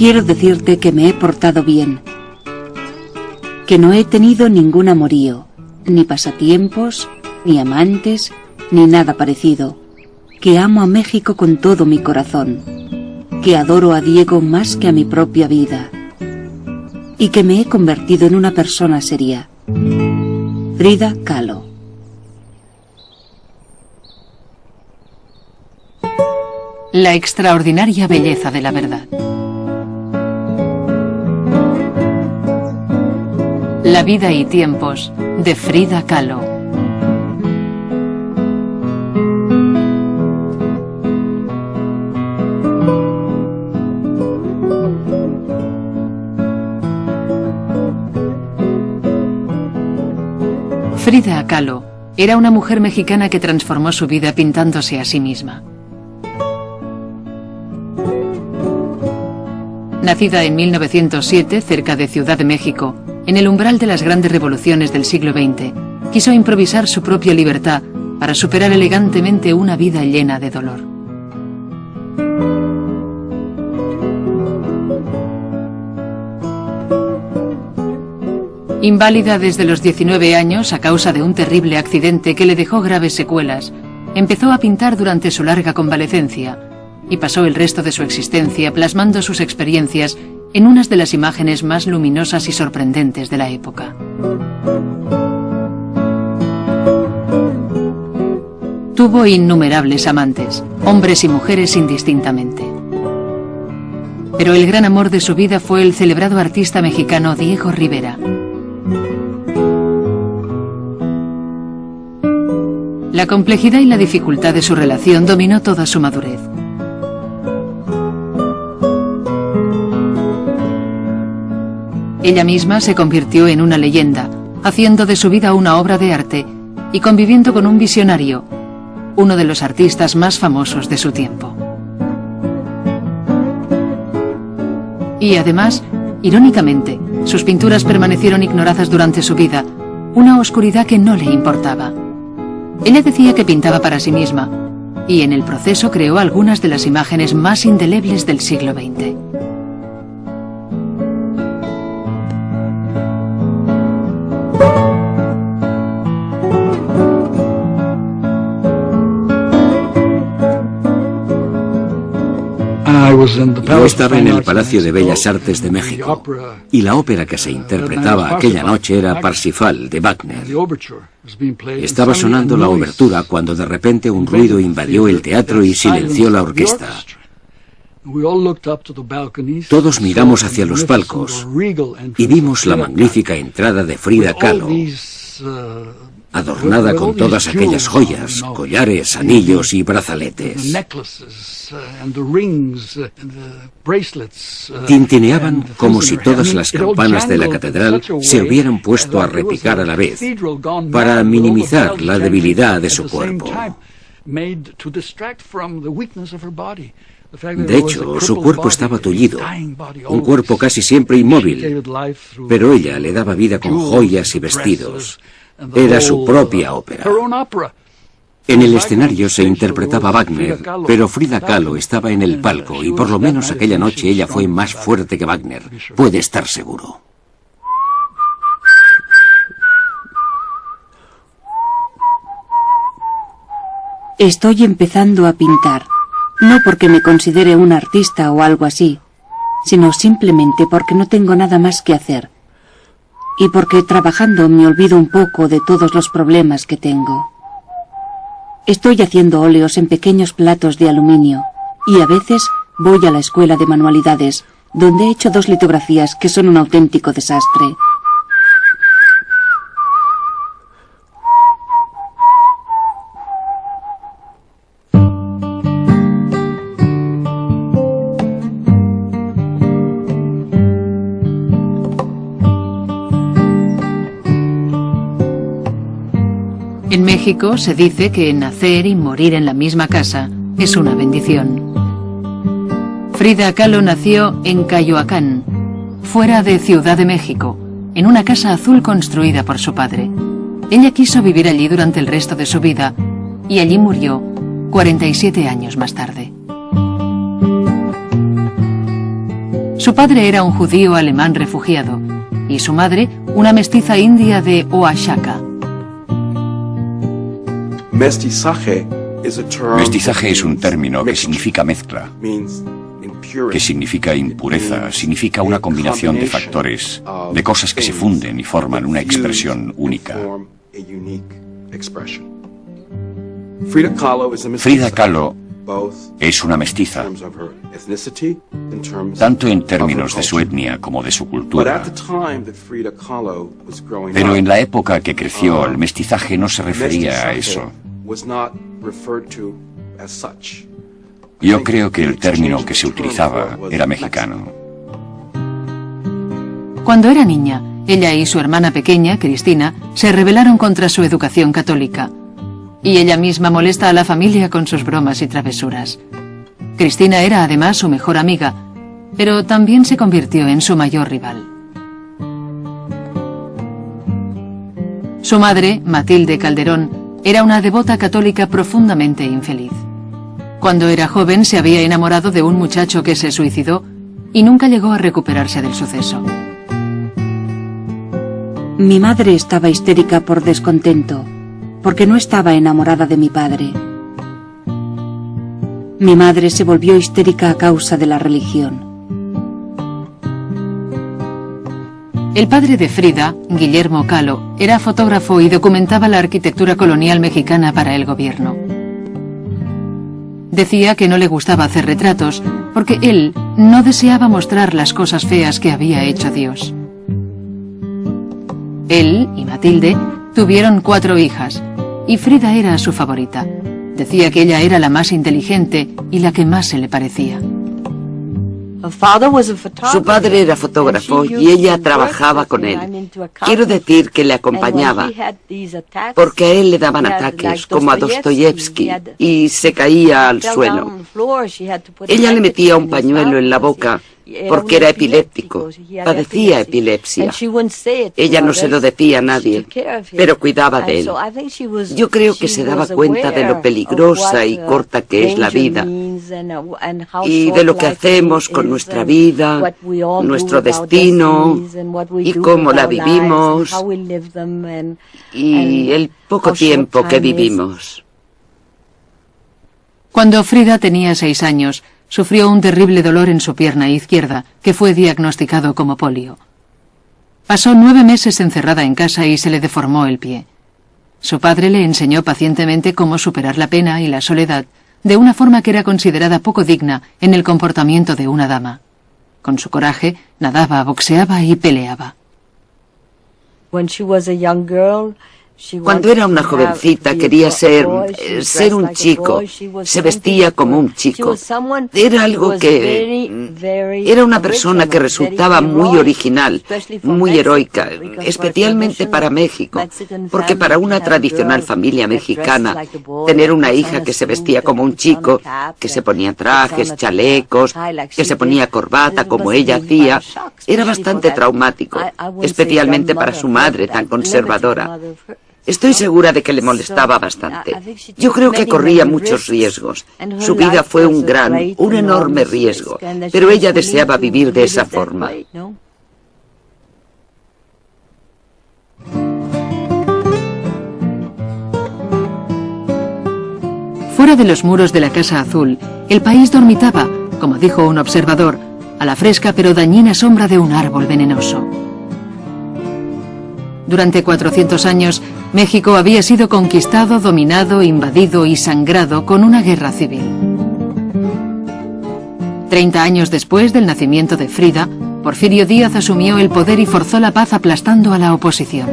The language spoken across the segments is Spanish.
quiero decirte que me he portado bien, que no he tenido ningún amorío, ni pasatiempos, ni amantes, ni nada parecido, que amo a México con todo mi corazón, que adoro a Diego más que a mi propia vida, y que me he convertido en una persona seria. Frida Kahlo. La extraordinaria belleza de la verdad. La vida y tiempos de Frida Kahlo. Frida Kahlo era una mujer mexicana que transformó su vida pintándose a sí misma. Nacida en 1907, cerca de Ciudad de México, en el umbral de las grandes revoluciones del siglo XX, quiso improvisar su propia libertad para superar elegantemente una vida llena de dolor. Inválida desde los 19 años a causa de un terrible accidente que le dejó graves secuelas, empezó a pintar durante su larga convalecencia y pasó el resto de su existencia plasmando sus experiencias en unas de las imágenes más luminosas y sorprendentes de la época. Tuvo innumerables amantes, hombres y mujeres indistintamente. Pero el gran amor de su vida fue el celebrado artista mexicano Diego Rivera. La complejidad y la dificultad de su relación dominó toda su madurez. Ella misma se convirtió en una leyenda, haciendo de su vida una obra de arte y conviviendo con un visionario, uno de los artistas más famosos de su tiempo. Y además, irónicamente, sus pinturas permanecieron ignoradas durante su vida, una oscuridad que no le importaba. Ella decía que pintaba para sí misma, y en el proceso creó algunas de las imágenes más indelebles del siglo XX. Yo estaba en el Palacio de Bellas Artes de México y la ópera que se interpretaba aquella noche era Parsifal de Wagner. Estaba sonando la obertura cuando de repente un ruido invadió el teatro y silenció la orquesta. Todos miramos hacia los palcos y vimos la magnífica entrada de Frida Kahlo, adornada con todas aquellas joyas, collares, anillos y brazaletes. Tintineaban como si todas las campanas de la catedral se hubieran puesto a repicar a la vez, para minimizar la debilidad de su cuerpo. De hecho, su cuerpo estaba tullido, un cuerpo casi siempre inmóvil, pero ella le daba vida con joyas y vestidos. Era su propia ópera. En el escenario se interpretaba Wagner, pero Frida Kahlo estaba en el palco y por lo menos aquella noche ella fue más fuerte que Wagner, puede estar seguro. Estoy empezando a pintar, no porque me considere un artista o algo así, sino simplemente porque no tengo nada más que hacer. Y porque trabajando me olvido un poco de todos los problemas que tengo. Estoy haciendo óleos en pequeños platos de aluminio y a veces voy a la escuela de manualidades, donde he hecho 2 litografías que son un auténtico desastre. En México se dice que nacer y morir en la misma casa es una bendición. Frida Kahlo nació en Coyoacán, fuera de Ciudad de México, en una casa azul construida por su padre. Ella quiso vivir allí durante el resto de su vida y allí murió 47 años más tarde. Su padre era un judío alemán refugiado y su madre una mestiza india de Oaxaca. Mestizaje es un término que significa mezcla, que significa impureza, significa una combinación de factores, de cosas que se funden y forman una expresión única. Frida Kahlo es una mestiza, tanto en términos de su etnia como de su cultura. Pero en la época que creció, el mestizaje no se refería a eso. Yo creo que el término que se utilizaba era mexicano. Cuando era niña, ella y su hermana pequeña, Cristina, se rebelaron contra su educación católica. Y ella misma molesta a la familia con sus bromas y travesuras. Cristina era además su mejor amiga, pero también se convirtió en su mayor rival. Su madre, Matilde Calderón, era una devota católica profundamente infeliz. Cuando era joven se había enamorado de un muchacho que se suicidó y nunca llegó a recuperarse del suceso. Mi madre estaba histérica por descontento, porque no estaba enamorada de mi padre. Mi madre se volvió histérica a causa de la religión. El padre de Frida, Guillermo Kahlo, era fotógrafo y documentaba la arquitectura colonial mexicana para el gobierno. Decía que no le gustaba hacer retratos, porque él no deseaba mostrar las cosas feas que había hecho Dios. Él y Matilde tuvieron 4 hijas, y Frida era su favorita. Decía que ella era la más inteligente y la que más se le parecía. Su padre era fotógrafo y ella trabajaba con él. Quiero decir que le acompañaba, porque a él le daban ataques, como a Dostoyevsky, y se caía al suelo. Ella le metía un pañuelo en la boca, porque era epiléptico, padecía epilepsia. Ella no se lo decía a nadie, pero cuidaba de él. Yo creo que se daba cuenta de lo peligrosa y corta que es la vida, y de lo que hacemos con nuestra vida, nuestro destino, y cómo la vivimos, y el poco tiempo que vivimos. Cuando Frida tenía 6 años, sufrió un terrible dolor en su pierna izquierda, que fue diagnosticado como polio. Pasó 9 meses encerrada en casa y se le deformó el pie. Su padre le enseñó pacientemente cómo superar la pena y la soledad, de una forma que era considerada poco digna en el comportamiento de una dama. Con su coraje, nadaba, boxeaba y peleaba. Cuando era una jovencita quería ser un chico, se vestía como un chico. Era algo que... Era una persona que resultaba muy original, muy heroica, especialmente para México, porque para una tradicional familia mexicana, tener una hija que se vestía como un chico, que se ponía trajes, chalecos, que se ponía corbata como ella hacía, era bastante traumático, especialmente para su madre tan conservadora. Estoy segura de que le molestaba bastante. Yo creo que corría muchos riesgos. Su vida fue un enorme riesgo, pero ella deseaba vivir de esa forma. Fuera de los muros de la Casa Azul, el país dormitaba, como dijo un observador, a la fresca pero dañina sombra de un árbol venenoso. Durante 400 años, México había sido conquistado, dominado, invadido y sangrado con una guerra civil. 30 años después del nacimiento de Frida, Porfirio Díaz asumió el poder y forzó la paz aplastando a la oposición.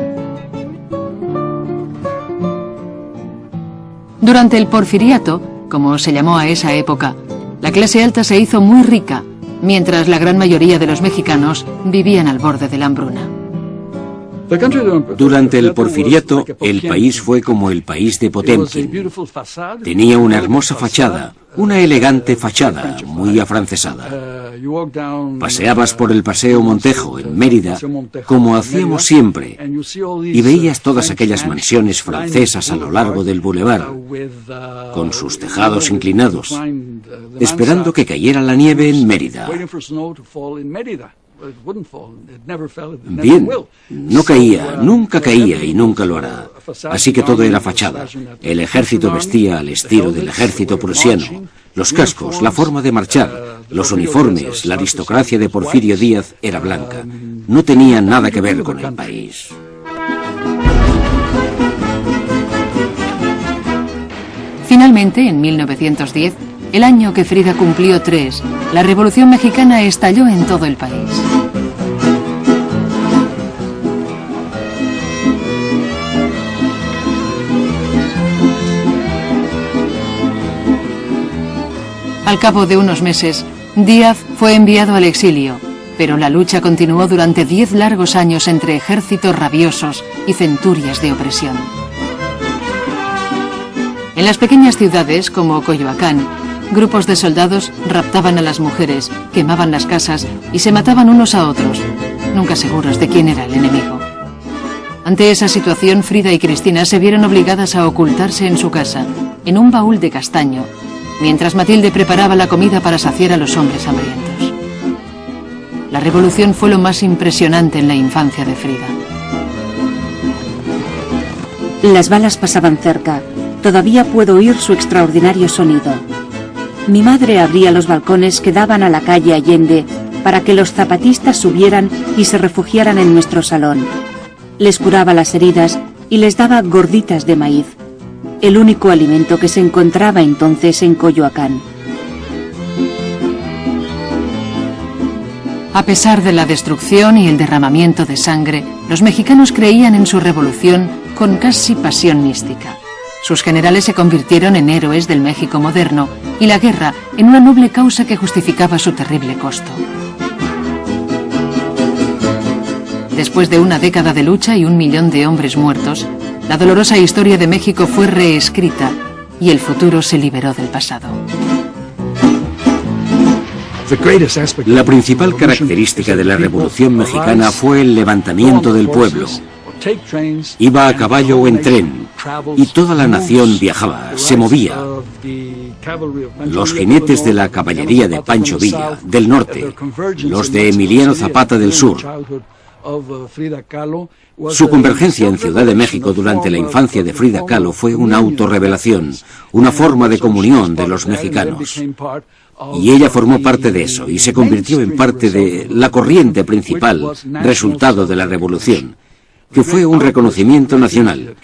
Durante el porfiriato, como se llamó a esa época, la clase alta se hizo muy rica, mientras la gran mayoría de los mexicanos vivían al borde de la hambruna. Durante el Porfiriato, el país fue como el país de Potemkin. Tenía una hermosa fachada, una elegante fachada, muy afrancesada. Paseabas por el Paseo Montejo, en Mérida, como hacíamos siempre, y veías todas aquellas mansiones francesas a lo largo del bulevar, con sus tejados inclinados, esperando que cayera la nieve en Mérida. Bien, no caía, nunca caía y nunca lo hará. Así que todo era fachada. El ejército vestía al estilo del ejército prusiano. Los cascos, la forma de marchar, los uniformes, la aristocracia de Porfirio Díaz era blanca. No tenía nada que ver con el país. Finalmente, en 1910, el año que Frida cumplió 3, la Revolución Mexicana estalló en todo el país. Al cabo de unos meses, Díaz fue enviado al exilio, pero la lucha continuó durante 10 largos años entre ejércitos rabiosos y centurias de opresión. En las pequeñas ciudades, como Coyoacán, grupos de soldados raptaban a las mujeres, quemaban las casas y se mataban unos a otros, nunca seguros de quién era el enemigo. Ante esa situación, Frida y Cristina se vieron obligadas a ocultarse en su casa, en un baúl de castaño, mientras Matilde preparaba la comida para saciar a los hombres hambrientos. La revolución fue lo más impresionante en la infancia de Frida. Las balas pasaban cerca. Todavía puedo oír su extraordinario sonido. Mi madre abría los balcones que daban a la calle Allende para que los zapatistas subieran y se refugiaran en nuestro salón. Les curaba las heridas y les daba gorditas de maíz, el único alimento que se encontraba entonces en Coyoacán. A pesar de la destrucción y el derramamiento de sangre, los mexicanos creían en su revolución con casi pasión mística. Sus generales se convirtieron en héroes del México moderno y la guerra en una noble causa que justificaba su terrible costo. Después de una década de lucha y 1 millón de hombres muertos, la dolorosa historia de México fue reescrita y el futuro se liberó del pasado. La principal característica de la Revolución Mexicana fue el levantamiento del pueblo. Iba a caballo o en tren, y toda la nación viajaba, se movía. Los jinetes de la caballería de Pancho Villa, del norte, los de Emiliano Zapata del sur. Su convergencia en Ciudad de México durante la infancia de Frida Kahlo fue una autorrevelación, una forma de comunión de los mexicanos. Y ella formó parte de eso y se convirtió en parte de la corriente principal, resultado de la revolución, que fue un reconocimiento nacional.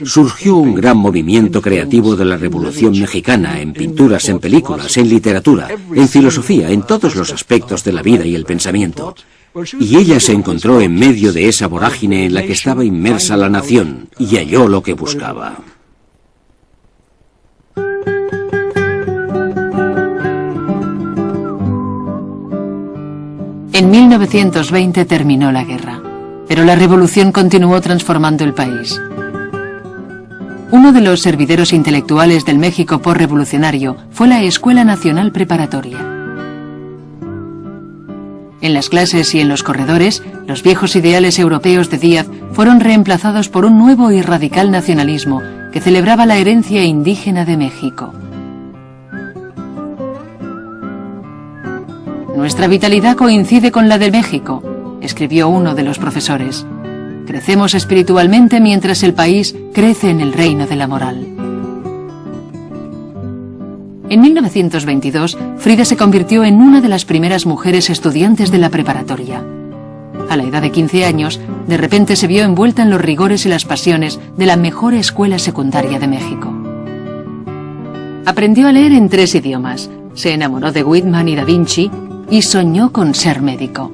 Surgió un gran movimiento creativo de la Revolución Mexicana en pinturas, en películas, en literatura, en filosofía, en todos los aspectos de la vida y el pensamiento. Y ella se encontró en medio de esa vorágine en la que estaba inmersa la nación y halló lo que buscaba. En 1920 terminó la guerra, pero la revolución continuó transformando el país. Uno de los servideros intelectuales del México posrevolucionario fue la Escuela Nacional Preparatoria. En las clases y en los corredores, los viejos ideales europeos de Díaz fueron reemplazados por un nuevo y radical nacionalismo que celebraba la herencia indígena de México. Nuestra vitalidad coincide con la de México, escribió uno de los profesores. Crecemos espiritualmente mientras el país crece en el reino de la moral. En 1922, Frida se convirtió en una de las primeras mujeres estudiantes de la preparatoria. A la edad de 15 años, de repente se vio envuelta en los rigores y las pasiones de la mejor escuela secundaria de México. Aprendió a leer en 3 idiomas, se enamoró de Whitman y Da Vinci y soñó con ser médico.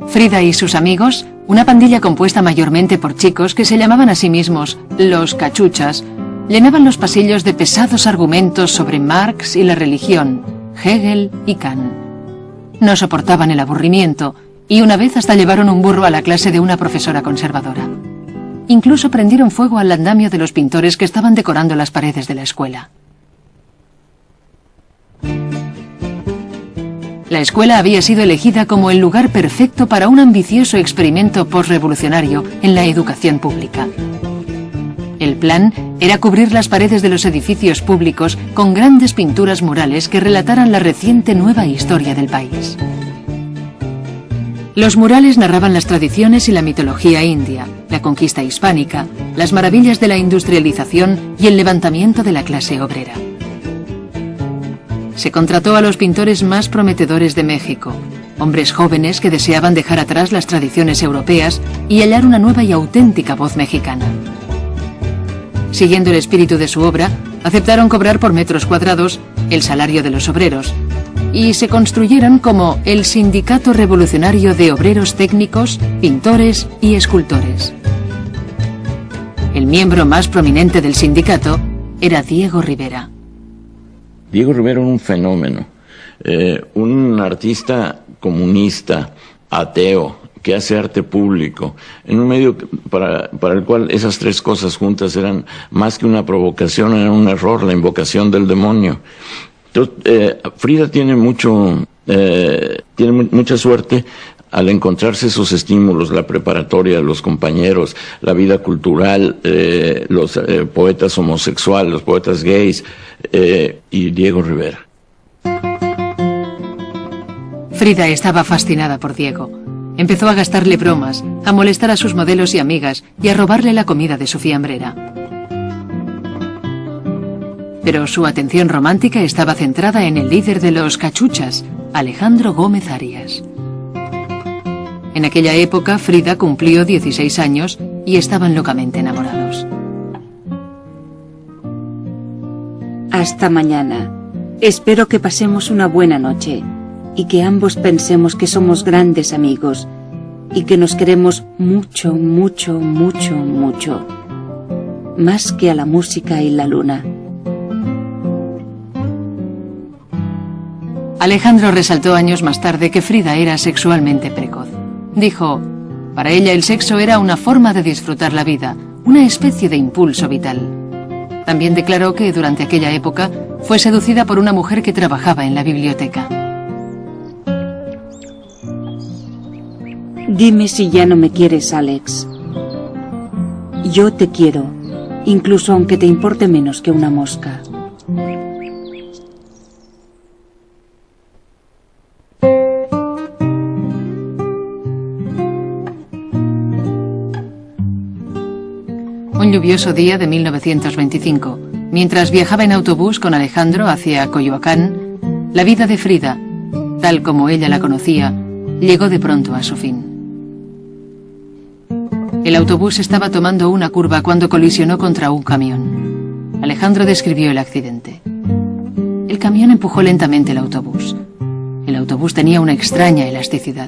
Frida y sus amigos, una pandilla compuesta mayormente por chicos que se llamaban a sí mismos los cachuchas, llenaban los pasillos de pesados argumentos sobre Marx y la religión, Hegel y Kant. No soportaban el aburrimiento Y una vez hasta llevaron un burro a la clase de una profesora conservadora. Incluso prendieron fuego al andamio de los pintores que estaban decorando las paredes de la escuela. La escuela había sido elegida como el lugar perfecto para un ambicioso experimento postrevolucionario en la educación pública. El plan era cubrir las paredes de los edificios públicos con grandes pinturas murales que relataran la reciente nueva historia del país. Los murales narraban las tradiciones y la mitología india, la conquista hispánica, las maravillas de la industrialización y el levantamiento de la clase obrera. Se contrató a los pintores más prometedores de México, hombres jóvenes que deseaban dejar atrás las tradiciones europeas y hallar una nueva y auténtica voz mexicana. Siguiendo el espíritu de su obra, aceptaron cobrar por metros cuadrados el salario de los obreros y se construyeron como el Sindicato Revolucionario de Obreros Técnicos, Pintores y Escultores. El miembro más prominente del sindicato era Diego Rivera. Diego Rivera era un fenómeno, un artista comunista, ateo, que hace arte público, en un medio para el cual esas tres cosas juntas eran más que una provocación, era un error, la invocación del demonio. Entonces, Frida tiene mucha suerte al encontrarse esos estímulos, la preparatoria, los compañeros, la vida cultural, los poetas homosexuales, los poetas gays, y Diego Rivera. Frida estaba fascinada por Diego. Empezó a gastarle bromas, a molestar a sus modelos y amigas y a robarle la comida de su fiambrera. Pero su atención romántica estaba centrada en el líder de los cachuchas, Alejandro Gómez Arias. En aquella época, Frida cumplió 16 años y estaban locamente enamorados. Hasta mañana. Espero que pasemos una buena noche y que ambos pensemos que somos grandes amigos y que nos queremos mucho, mucho, mucho, mucho. Más que a la música y la luna. Alejandro resaltó años más tarde que Frida era sexualmente precoz. Dijo, para ella el sexo era una forma de disfrutar la vida, una especie de impulso vital. También declaró que durante aquella época fue seducida por una mujer que trabajaba en la biblioteca. Dime si ya no me quieres, Alex. Yo te quiero, incluso aunque te importe menos que una mosca. Un lluvioso día de 1925, mientras viajaba en autobús con Alejandro hacia Coyoacán, la vida de Frida, tal como ella la conocía, llegó de pronto a su fin. El autobús estaba tomando una curva cuando colisionó contra un camión. Alejandro describió el accidente. El camión empujó lentamente el autobús. El autobús tenía una extraña elasticidad.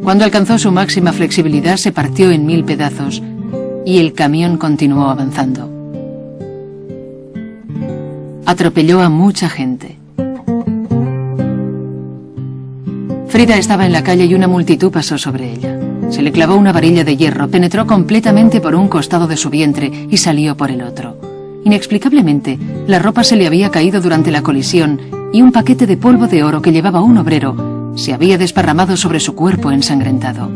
Cuando alcanzó su máxima flexibilidad, se partió en 1000 pedazos y el camión continuó avanzando. Atropelló a mucha gente. Frida estaba en la calle y una multitud pasó sobre ella. Se le clavó una varilla de hierro, penetró completamente por un costado de su vientre y salió por el otro. Inexplicablemente, la ropa se le había caído durante la colisión y un paquete de polvo de oro que llevaba un obrero se había desparramado sobre su cuerpo ensangrentado.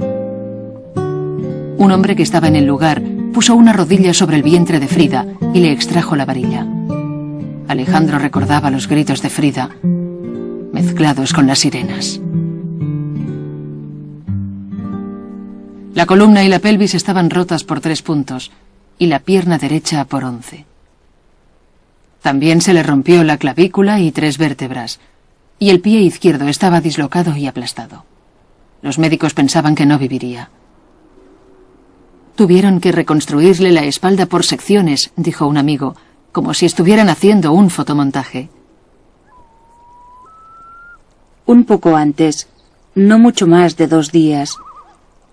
Un hombre que estaba en el lugar puso una rodilla sobre el vientre de Frida y le extrajo la varilla. Alejandro recordaba los gritos de Frida, mezclados con las sirenas. La columna y la pelvis estaban rotas por 3 puntos y la pierna derecha por 11. También se le rompió la clavícula y 3 vértebras, y el pie izquierdo estaba dislocado y aplastado. Los médicos pensaban que no viviría. Tuvieron que reconstruirle la espalda por secciones, dijo un amigo, como si estuvieran haciendo un fotomontaje. Un poco antes, no mucho más de 2 días,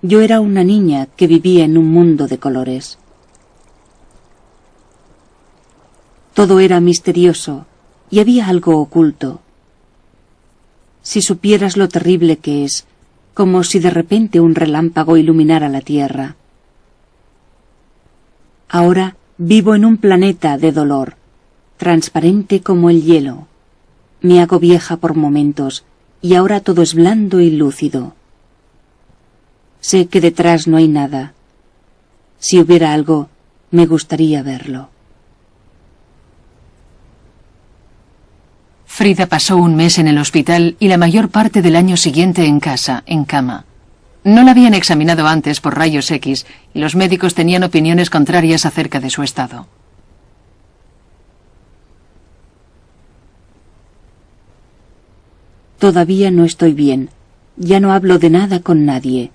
yo era una niña que vivía en un mundo de colores. Todo era misterioso y había algo oculto. Si supieras lo terrible que es, como si de repente un relámpago iluminara la tierra. Ahora vivo en un planeta de dolor, transparente como el hielo. Me hago vieja por momentos, y ahora todo es blando y lúcido. Sé que detrás no hay nada. Si hubiera algo, me gustaría verlo. Frida pasó un mes en el hospital y la mayor parte del año siguiente en casa, en cama. No la habían examinado antes por rayos X y los médicos tenían opiniones contrarias acerca de su estado. Todavía no estoy bien. Ya no hablo de nada con nadie.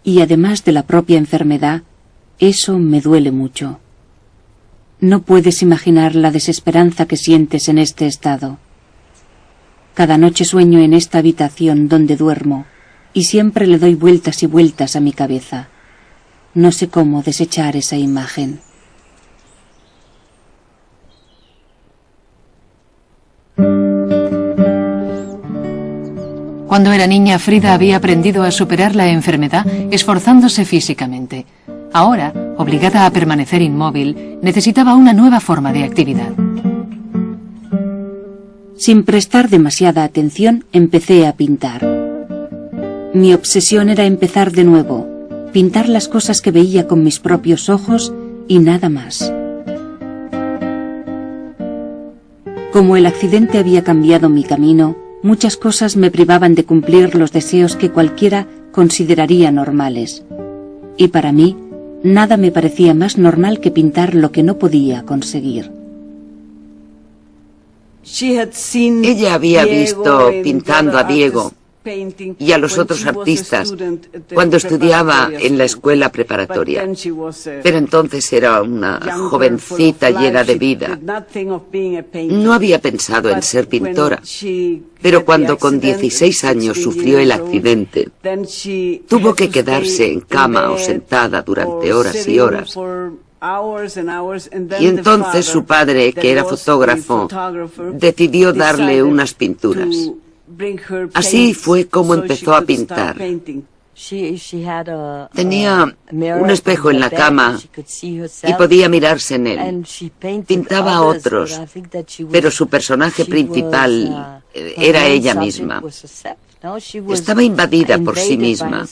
Y además de la propia enfermedad, eso me duele mucho. No puedes imaginar la desesperanza que sientes en este estado. Cada noche sueño en esta habitación donde duermo, y siempre le doy vueltas y vueltas a mi cabeza. No sé cómo desechar esa imagen. Cuando era niña, Frida había aprendido a superar la enfermedad esforzándose físicamente. Ahora, obligada a permanecer inmóvil, necesitaba una nueva forma de actividad. Sin prestar demasiada atención, empecé a pintar. Mi obsesión era empezar de nuevo, pintar las cosas que veía con mis propios ojos y nada más. Como el accidente había cambiado mi camino, muchas cosas me privaban de cumplir los deseos que cualquiera consideraría normales. Y para mí, nada me parecía más normal que pintar lo que no podía conseguir. Ella había visto pintando a Diego y a los otros artistas cuando estudiaba en la escuela preparatoria. Pero entonces era una jovencita llena de vida. No había pensado en ser pintora, pero cuando con 16 años sufrió el accidente, tuvo que quedarse en cama o sentada durante horas y horas. Y entonces su padre, que era fotógrafo, decidió darle unas pinturas. Así fue como empezó a pintar. Tenía un espejo en la cama y podía mirarse en él. Pintaba a otros, pero su personaje principal era ella misma. Estaba invadida por sí misma.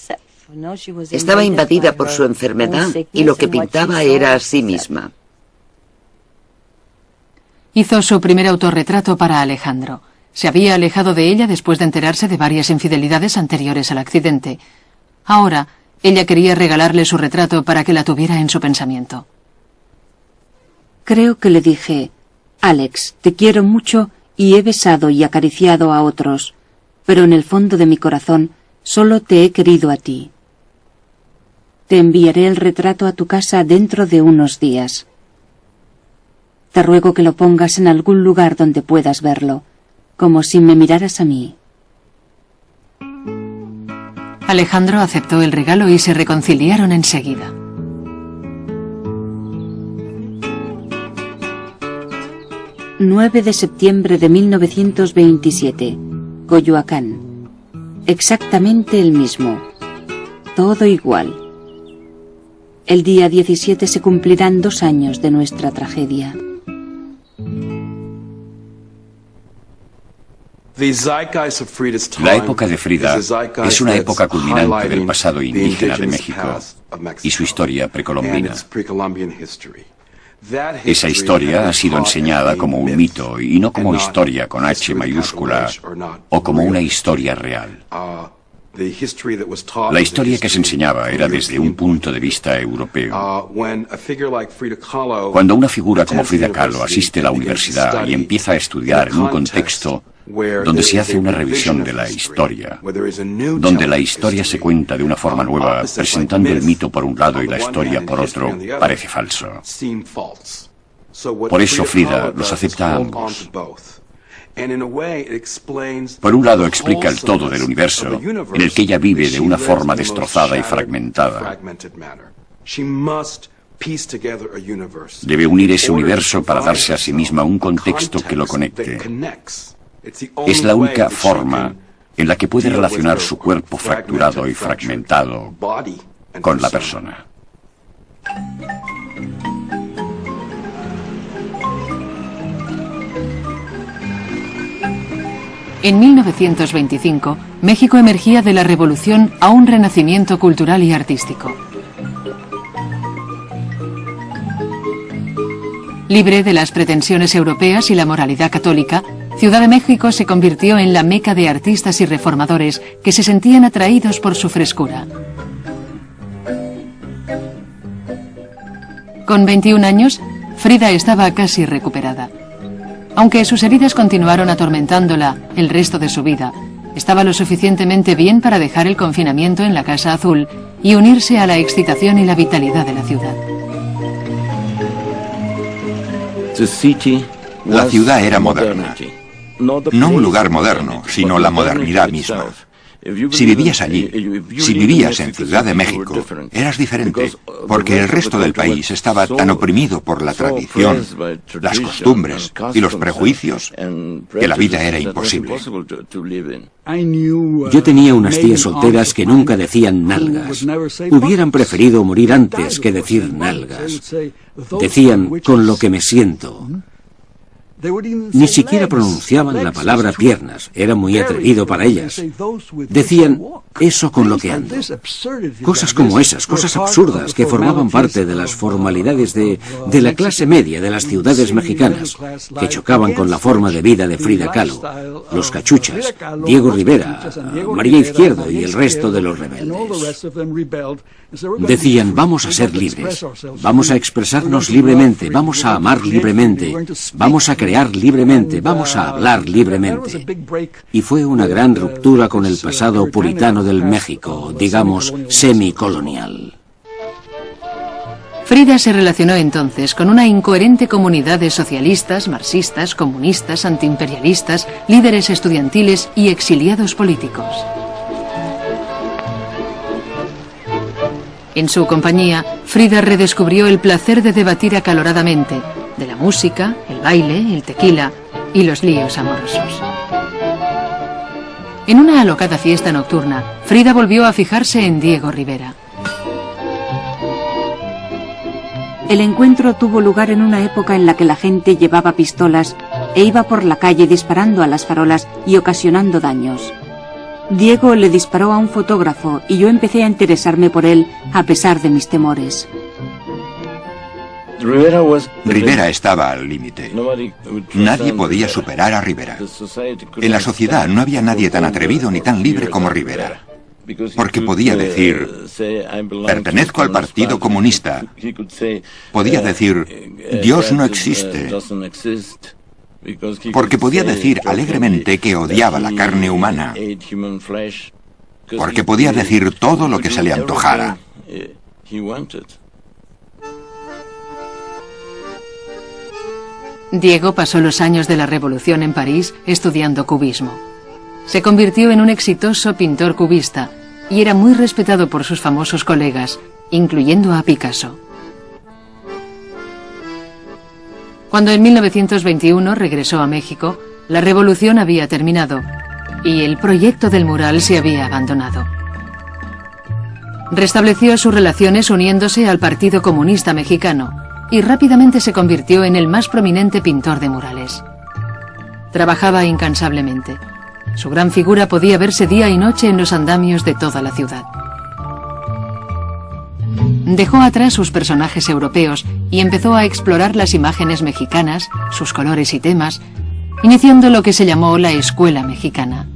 Estaba invadida por su enfermedad y lo que pintaba era a sí misma. Hizo su primer autorretrato para Alejandro. Se había alejado de ella después de enterarse de varias infidelidades anteriores al accidente. Ahora, ella quería regalarle su retrato para que la tuviera en su pensamiento. Creo que le dije: Alex, te quiero mucho y he besado y acariciado a otros, pero en el fondo de mi corazón solo te he querido a ti. Te enviaré el retrato a tu casa dentro de unos días. Te ruego que lo pongas en algún lugar donde puedas verlo, como si me miraras a mí. Alejandro aceptó el regalo y se reconciliaron enseguida. ...9 de septiembre de 1927... Coyoacán. Exactamente el mismo. Todo igual. El día 17 se cumplirán 2 años de nuestra tragedia. La época de Frida es una época culminante del pasado indígena de México y su historia precolombina. Esa historia ha sido enseñada como un mito y no como historia con H mayúscula o como una historia real. La historia que se enseñaba era desde un punto de vista europeo. Cuando una figura como Frida Kahlo asiste a la universidad y empieza a estudiar en un contexto donde se hace una revisión de la historia, donde la historia se cuenta de una forma nueva, presentando el mito por un lado y la historia por otro, parece falso. Por eso Frida los acepta a ambos. Por un lado explica el todo del universo, en el que ella vive de una forma destrozada y fragmentada. Debe unir ese universo para darse a sí misma un contexto que lo conecte. Es la única forma en la que puede relacionar su cuerpo fracturado y fragmentado con la persona. En 1925, México emergía de la revolución a un renacimiento cultural y artístico. Libre de las pretensiones europeas y la moralidad católica, Ciudad de México se convirtió en la meca de artistas y reformadores que se sentían atraídos por su frescura. Con 21 años, Frida estaba casi recuperada. Aunque sus heridas continuaron atormentándola el resto de su vida, estaba lo suficientemente bien para dejar el confinamiento en la Casa Azul y unirse a la excitación y la vitalidad de la ciudad. La ciudad era moderna. No un lugar moderno, sino la modernidad misma. Si vivías allí, si vivías en Ciudad de México, eras diferente, porque el resto del país estaba tan oprimido por la tradición, las costumbres y los prejuicios, que la vida era imposible. Yo tenía unas tías solteras que nunca decían nalgas. Hubieran preferido morir antes que decir nalgas. Decían con lo que me siento. Ni siquiera pronunciaban la palabra piernas, era muy atrevido para ellas. Decían, eso con lo que ando. Cosas como esas, cosas absurdas que formaban parte de las formalidades de la clase media de las ciudades mexicanas, que chocaban con la forma de vida de Frida Kahlo, los Cachuchas, Diego Rivera, María Izquierdo y el resto de los rebeldes. Decían, vamos a ser libres, vamos a expresarnos libremente, vamos a amar libremente, vamos a crear libremente, vamos a hablar libremente. Y fue una gran ruptura con el pasado puritano del México, digamos, semicolonial. Frida se relacionó entonces con una incoherente comunidad de socialistas, marxistas, comunistas, antiimperialistas, líderes estudiantiles y exiliados políticos. En su compañía, Frida redescubrió el placer de debatir acaloradamente de la música, el baile, el tequila y los líos amorosos. En una alocada fiesta nocturna, Frida volvió a fijarse en Diego Rivera. El encuentro tuvo lugar en una época en la que la gente llevaba pistolas e iba por la calle disparando a las farolas y ocasionando daños. Diego le disparó a un fotógrafo y yo empecé a interesarme por él a pesar de mis temores. Rivera estaba al límite. Nadie podía superar a Rivera. En la sociedad no había nadie tan atrevido ni tan libre como Rivera. Porque podía decir, pertenezco al Partido Comunista. Podía decir, Dios no existe. Porque podía decir alegremente que odiaba la carne humana. Porque podía decir todo lo que se le antojara. Diego pasó los años de la Revolución en París estudiando cubismo. Se convirtió en un exitoso pintor cubista y era muy respetado por sus famosos colegas, incluyendo a Picasso. Cuando en 1921 regresó a México, la revolución había terminado y el proyecto del mural se había abandonado. Restableció sus relaciones uniéndose al Partido Comunista Mexicano y rápidamente se convirtió en el más prominente pintor de murales. Trabajaba incansablemente. Su gran figura podía verse día y noche en los andamios de toda la ciudad. Dejó atrás sus personajes europeos y empezó a explorar las imágenes mexicanas, sus colores y temas, iniciando lo que se llamó la Escuela Mexicana.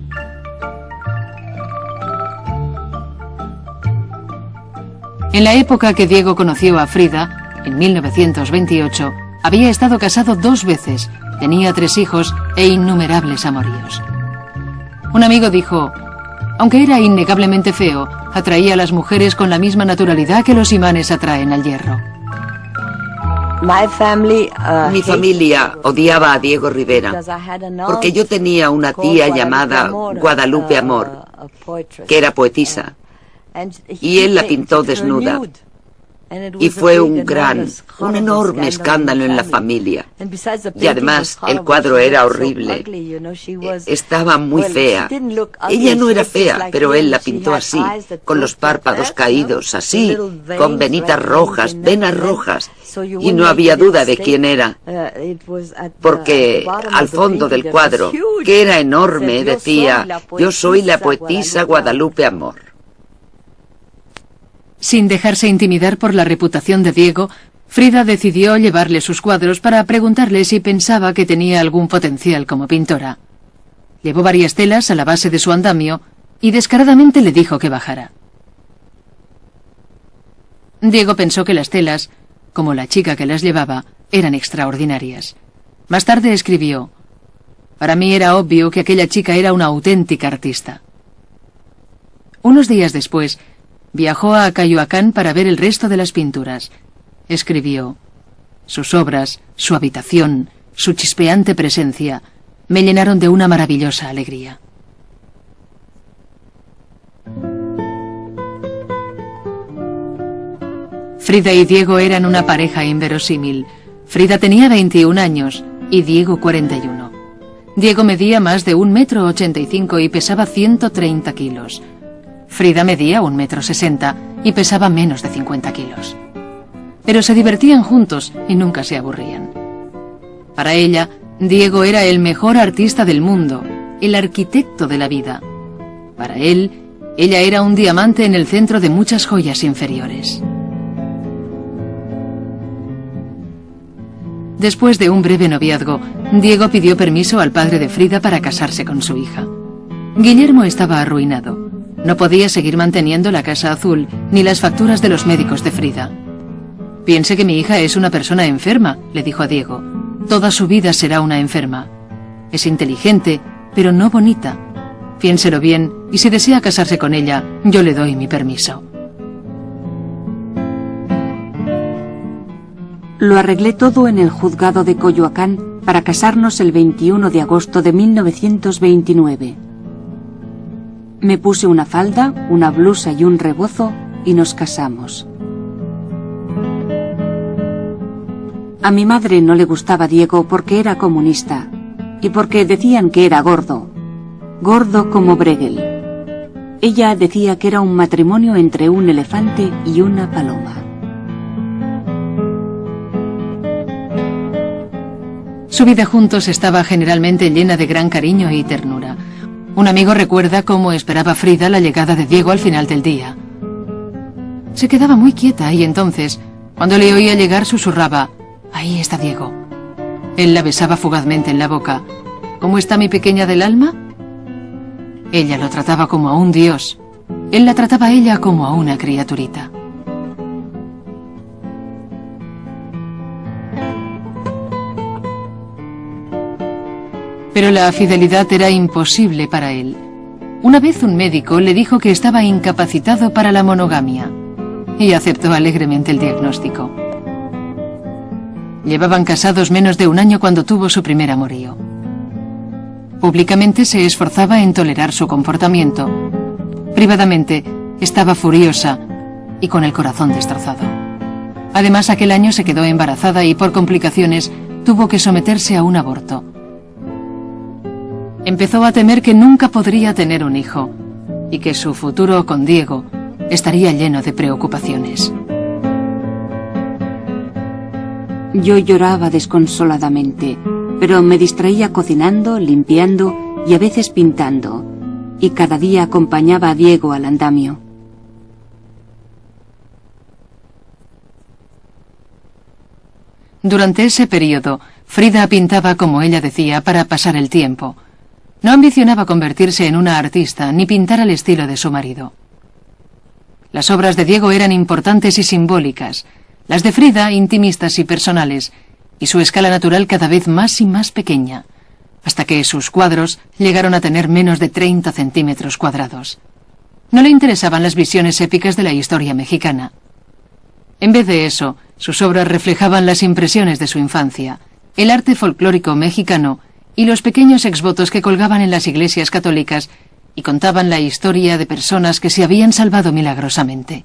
En la época que Diego conoció a Frida, en 1928, había estado casado 2 veces, tenía 3 hijos e innumerables amoríos. Un amigo dijo, aunque era innegablemente feo, atraía a las mujeres con la misma naturalidad que los imanes atraen al hierro. Mi familia odiaba a Diego Rivera porque yo tenía una tía llamada Guadalupe Amor, que era poetisa, y él la pintó desnuda. y fue un enorme escándalo en la familia. Y además el cuadro era horrible. Estaba muy fea. Ella no era fea, pero él la pintó así, con los párpados caídos, así, con venitas rojas, venas rojas. Y no había duda de quién era, porque al fondo del cuadro, que era enorme, decía: "Yo soy la poetisa Guadalupe Amor". Sin dejarse intimidar por la reputación de Diego, Frida decidió llevarle sus cuadros para preguntarle si pensaba que tenía algún potencial como pintora. Llevó varias telas a la base de su andamio y descaradamente le dijo que bajara. Diego pensó que las telas, como la chica que las llevaba, eran extraordinarias. Más tarde escribió: "Para mí era obvio que aquella chica era una auténtica artista". Unos días después, viajó a Coyoacán para ver el resto de las pinturas. Escribió: "Sus obras, su habitación, su chispeante presencia, me llenaron de una maravillosa alegría". Frida y Diego eran una pareja inverosímil. Frida tenía 21 años y Diego 41. Diego medía más de 1,85 m y pesaba 130 kilos. Frida medía 1,60 m y pesaba menos de 50 kilos. Pero se divertían juntos y nunca se aburrían. Para ella, Diego era el mejor artista del mundo, el arquitecto de la vida. Para él, ella era un diamante en el centro de muchas joyas inferiores. Después de un breve noviazgo, Diego pidió permiso al padre de Frida para casarse con su hija. Guillermo estaba arruinado. No podía seguir manteniendo la Casa Azul ni las facturas de los médicos de Frida. «Piense que mi hija es una persona enferma», le dijo a Diego. «Toda su vida será una enferma. Es inteligente, pero no bonita. Piénselo bien y si desea casarse con ella, yo le doy mi permiso». Lo arreglé todo en el juzgado de Coyoacán para casarnos el 21 de agosto de 1929. Me puse una falda, una blusa y un rebozo y nos casamos. A mi madre no le gustaba Diego porque era comunista y porque decían que era gordo como Bruegel. Ella decía que era un matrimonio entre un elefante y una paloma. Su vida juntos estaba generalmente llena de gran cariño y ternura. Un amigo recuerda cómo esperaba Frida la llegada de Diego al final del día. Se quedaba muy quieta y entonces, cuando le oía llegar, susurraba: «Ahí está Diego». Él la besaba fugazmente en la boca. «¿Cómo está mi pequeña del alma?». Ella lo trataba como a un dios. Él la trataba a ella como a una criaturita. Pero la fidelidad era imposible para él. Una vez un médico le dijo que estaba incapacitado para la monogamia y aceptó alegremente el diagnóstico. Llevaban casados menos de un año cuando tuvo su primer amorío. Públicamente se esforzaba en tolerar su comportamiento. Privadamente estaba furiosa y con el corazón destrozado. Además, aquel año se quedó embarazada y por complicaciones tuvo que someterse a un aborto. Empezó a temer que nunca podría tener un hijo y que su futuro con Diego estaría lleno de preocupaciones. Yo lloraba desconsoladamente, pero me distraía cocinando, limpiando y a veces pintando, y cada día acompañaba a Diego al andamio. Durante ese periodo, Frida pintaba como ella decía para pasar el tiempo. No ambicionaba convertirse en una artista ni pintar al estilo de su marido. Las obras de Diego eran importantes y simbólicas, las de Frida intimistas y personales, y su escala natural cada vez más y más pequeña, hasta que sus cuadros llegaron a tener menos de 30 centímetros cuadrados. No le interesaban las visiones épicas de la historia mexicana. En vez de eso, sus obras reflejaban las impresiones de su infancia, el arte folclórico mexicano y los pequeños exvotos que colgaban en las iglesias católicas y contaban la historia de personas que se habían salvado milagrosamente.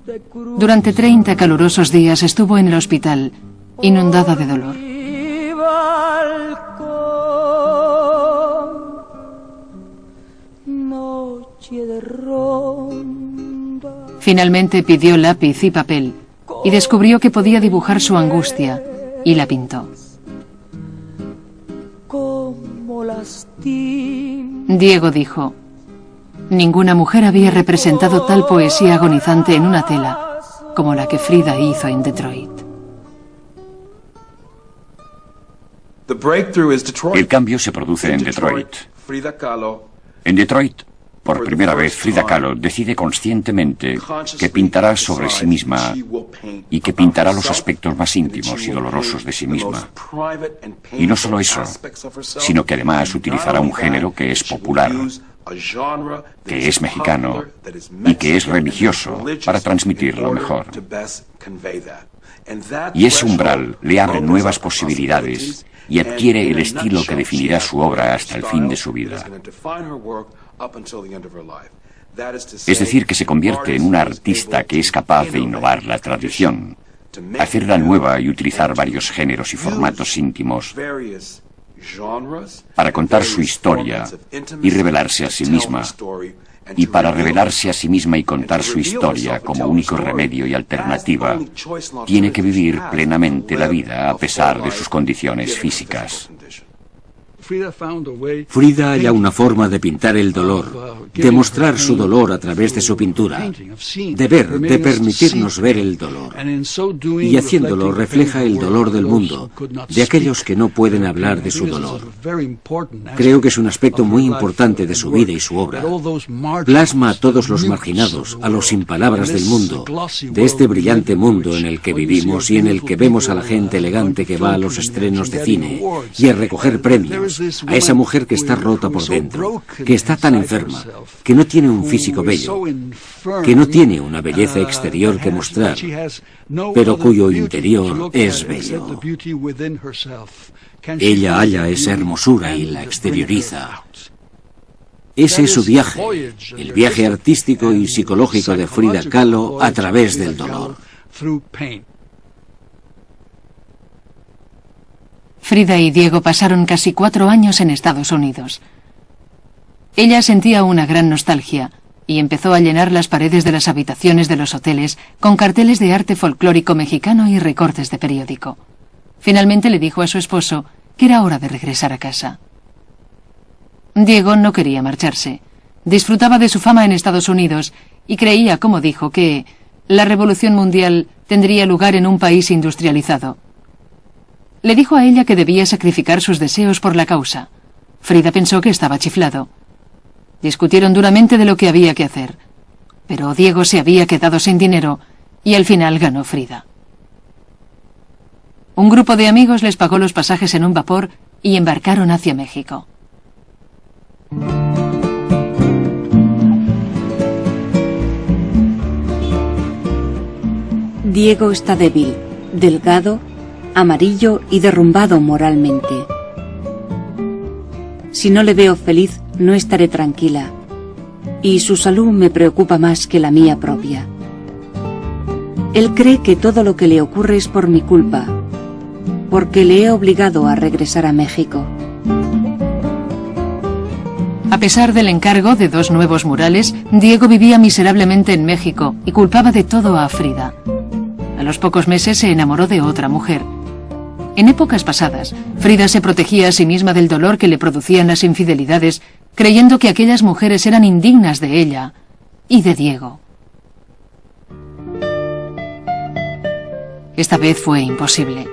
Durante 30 calurosos días estuvo en el hospital, inundada de dolor. Finalmente pidió lápiz y papel y descubrió que podía dibujar su angustia y la pintó. Diego dijo: ninguna mujer había representado tal poesía agonizante en una tela como la que Frida hizo en Detroit. El cambio se produce en Detroit. En Detroit, por primera vez, Frida Kahlo decide conscientemente que pintará sobre sí misma y que pintará los aspectos más íntimos y dolorosos de sí misma. Y no solo eso, sino que además utilizará un género que es popular, que es mexicano y que es religioso para transmitirlo mejor. Y ese umbral le abre nuevas posibilidades y adquiere el estilo que definirá su obra hasta el fin de su vida. Es decir, que se convierte en una artista que es capaz de innovar la tradición, hacerla nueva y utilizar varios géneros y formatos íntimos para contar su historia y revelarse a sí misma. Y para revelarse a sí misma y contar su historia como único remedio y alternativa, tiene que vivir plenamente la vida a pesar de sus condiciones físicas. Frida halla una forma de pintar el dolor, de mostrar su dolor a través de su pintura, de ver, de permitirnos ver el dolor. Y haciéndolo refleja el dolor del mundo, de aquellos que no pueden hablar de su dolor. Creo que es un aspecto muy importante de su vida y su obra. Plasma a todos los marginados, a los sin palabras del mundo, de este brillante mundo en el que vivimos y en el que vemos a la gente elegante que va a los estrenos de cine y a recoger premios, a esa mujer que está rota por dentro, que está tan enferma, que no tiene un físico bello, que no tiene una belleza exterior que mostrar, pero cuyo interior es bello. Ella halla esa hermosura y la exterioriza. Ese es su viaje, el viaje artístico y psicológico de Frida Kahlo a través del dolor. Frida y Diego pasaron casi 4 años en Estados Unidos. Ella sentía una gran nostalgia y empezó a llenar las paredes de las habitaciones de los hoteles con carteles de arte folclórico mexicano y recortes de periódico. Finalmente le dijo a su esposo que era hora de regresar a casa. Diego no quería marcharse. Disfrutaba de su fama en Estados Unidos y creía, como dijo, que la revolución mundial tendría lugar en un país industrializado. Le dijo a ella que debía sacrificar sus deseos por la causa. Frida pensó que estaba chiflado. Discutieron duramente de lo que había que hacer. Pero Diego se había quedado sin dinero y al final ganó Frida. Un grupo de amigos les pagó los pasajes en un vapor y embarcaron hacia México. Diego está débil, delgado, amarillo y derrumbado moralmente. Si no le veo feliz, no estaré tranquila. Y su salud me preocupa más que la mía propia. Él cree que todo lo que le ocurre es por mi culpa, porque le he obligado a regresar a México. A pesar del encargo de 2 nuevos murales, Diego vivía miserablemente en México y culpaba de todo a Frida. A los pocos meses se enamoró de otra mujer. En épocas pasadas, Frida se protegía a sí misma del dolor que le producían las infidelidades, creyendo que aquellas mujeres eran indignas de ella y de Diego. Esta vez fue imposible.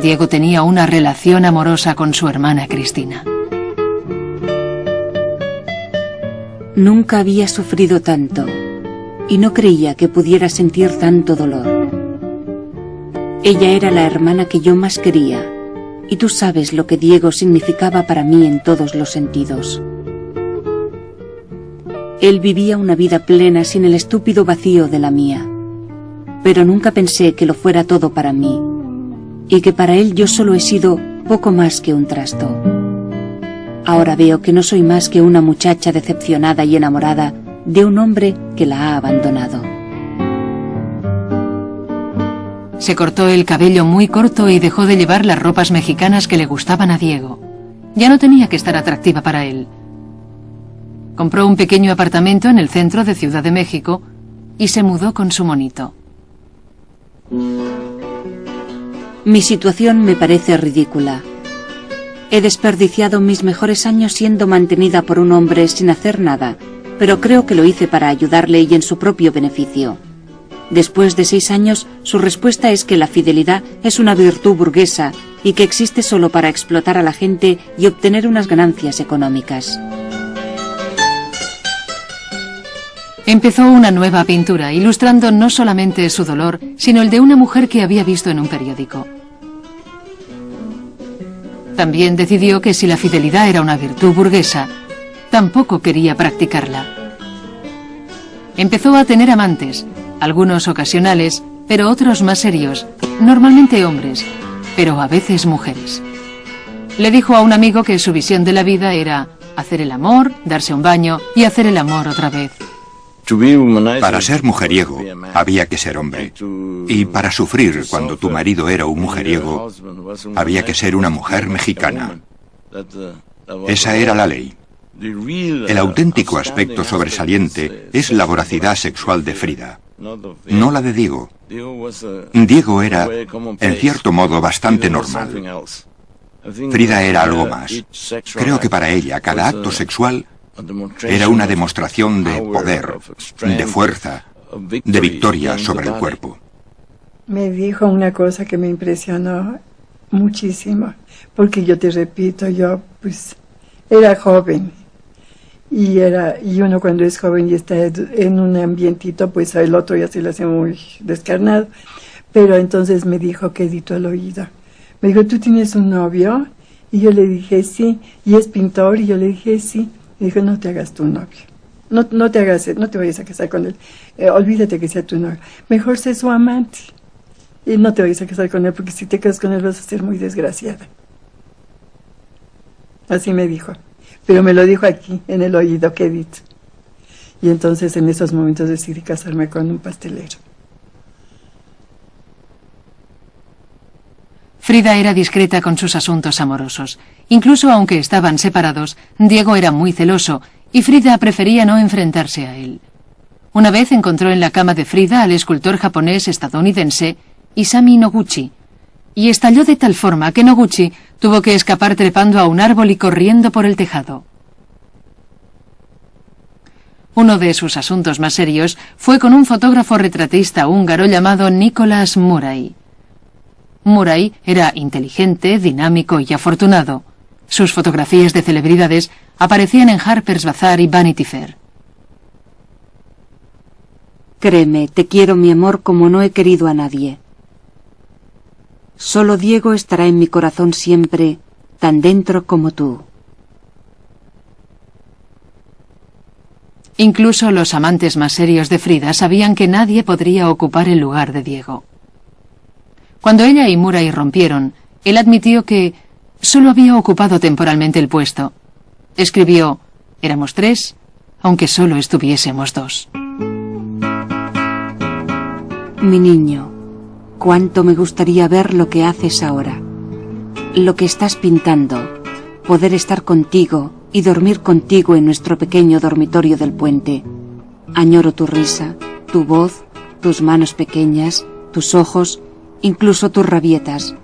Diego tenía una relación amorosa con su hermana Cristina. Nunca había sufrido tanto y no creía que pudiera sentir tanto dolor. Ella era la hermana que yo más quería, y tú sabes lo que Diego significaba para mí en todos los sentidos. Él vivía una vida plena sin el estúpido vacío de la mía, pero nunca pensé que lo fuera todo para mí, y que para él yo solo he sido poco más que un trasto. Ahora veo que no soy más que una muchacha decepcionada y enamorada de un hombre que la ha abandonado. Se cortó el cabello muy corto y dejó de llevar las ropas mexicanas que le gustaban a Diego. Ya no tenía que estar atractiva para él. Compró un pequeño apartamento en el centro de Ciudad de México y se mudó con su monito. Mi situación me parece ridícula. He desperdiciado mis mejores años siendo mantenida por un hombre sin hacer nada, pero creo que lo hice para ayudarle y en su propio beneficio. Después de 6 años, su respuesta es que la fidelidad es una virtud burguesa y que existe solo para explotar a la gente y obtener unas ganancias económicas. Empezó una nueva pintura, ilustrando no solamente su dolor, sino el de una mujer que había visto en un periódico. También decidió que si la fidelidad era una virtud burguesa, tampoco quería practicarla. Empezó a tener amantes, algunos ocasionales, pero otros más serios, normalmente hombres, pero a veces mujeres. Le dijo a un amigo que su visión de la vida era hacer el amor, darse un baño y hacer el amor otra vez. Para ser mujeriego había que ser hombre. Y para sufrir cuando tu marido era un mujeriego, había que ser una mujer mexicana. Esa era la ley. El auténtico aspecto sobresaliente es la voracidad sexual de Frida, no la de Diego. Diego era, en cierto modo, bastante normal. Frida era algo más. Creo que para ella cada acto sexual era una demostración de poder, de fuerza, de victoria sobre el cuerpo. Me dijo una cosa que me impresionó muchísimo, porque yo te repito, yo pues era joven y uno cuando es joven y está en un ambientito, pues el otro ya se le hace muy descarnado, pero entonces me dijo quedito al oído, me dijo, ¿tú tienes un novio? Y yo le dije sí, y es pintor, y yo le dije sí. Me dijo, no te hagas tu novio, no te vayas a casar con él, olvídate que sea tu novio, mejor sé su amante, y no te vayas a casar con él, porque si te casas con él vas a ser muy desgraciada. Así me dijo, pero me lo dijo aquí, en el oído, quedito. Y entonces en esos momentos decidí casarme con un pastelero. Frida era discreta con sus asuntos amorosos. Incluso aunque estaban separados, Diego era muy celoso y Frida prefería no enfrentarse a él. Una vez encontró en la cama de Frida al escultor japonés estadounidense Isami Noguchi, y estalló de tal forma que Noguchi tuvo que escapar trepando a un árbol y corriendo por el tejado. Uno de sus asuntos más serios fue con un fotógrafo retratista húngaro llamado Nicolás Murray. Murray era inteligente, dinámico y afortunado. Sus fotografías de celebridades aparecían en Harper's Bazaar y Vanity Fair. Créeme, te quiero, mi amor, como no he querido a nadie. Solo Diego estará en mi corazón siempre, tan dentro como tú. Incluso los amantes más serios de Frida sabían que nadie podría ocupar el lugar de Diego. Cuando ella y Murray rompieron, él admitió que solo había ocupado temporalmente el puesto. Escribió, éramos 3, aunque solo estuviésemos 2. Mi niño, cuánto me gustaría ver lo que haces ahora. Lo que estás pintando, poder estar contigo y dormir contigo en nuestro pequeño dormitorio del puente. Añoro tu risa, tu voz, tus manos pequeñas, tus ojos, incluso tus rabietas.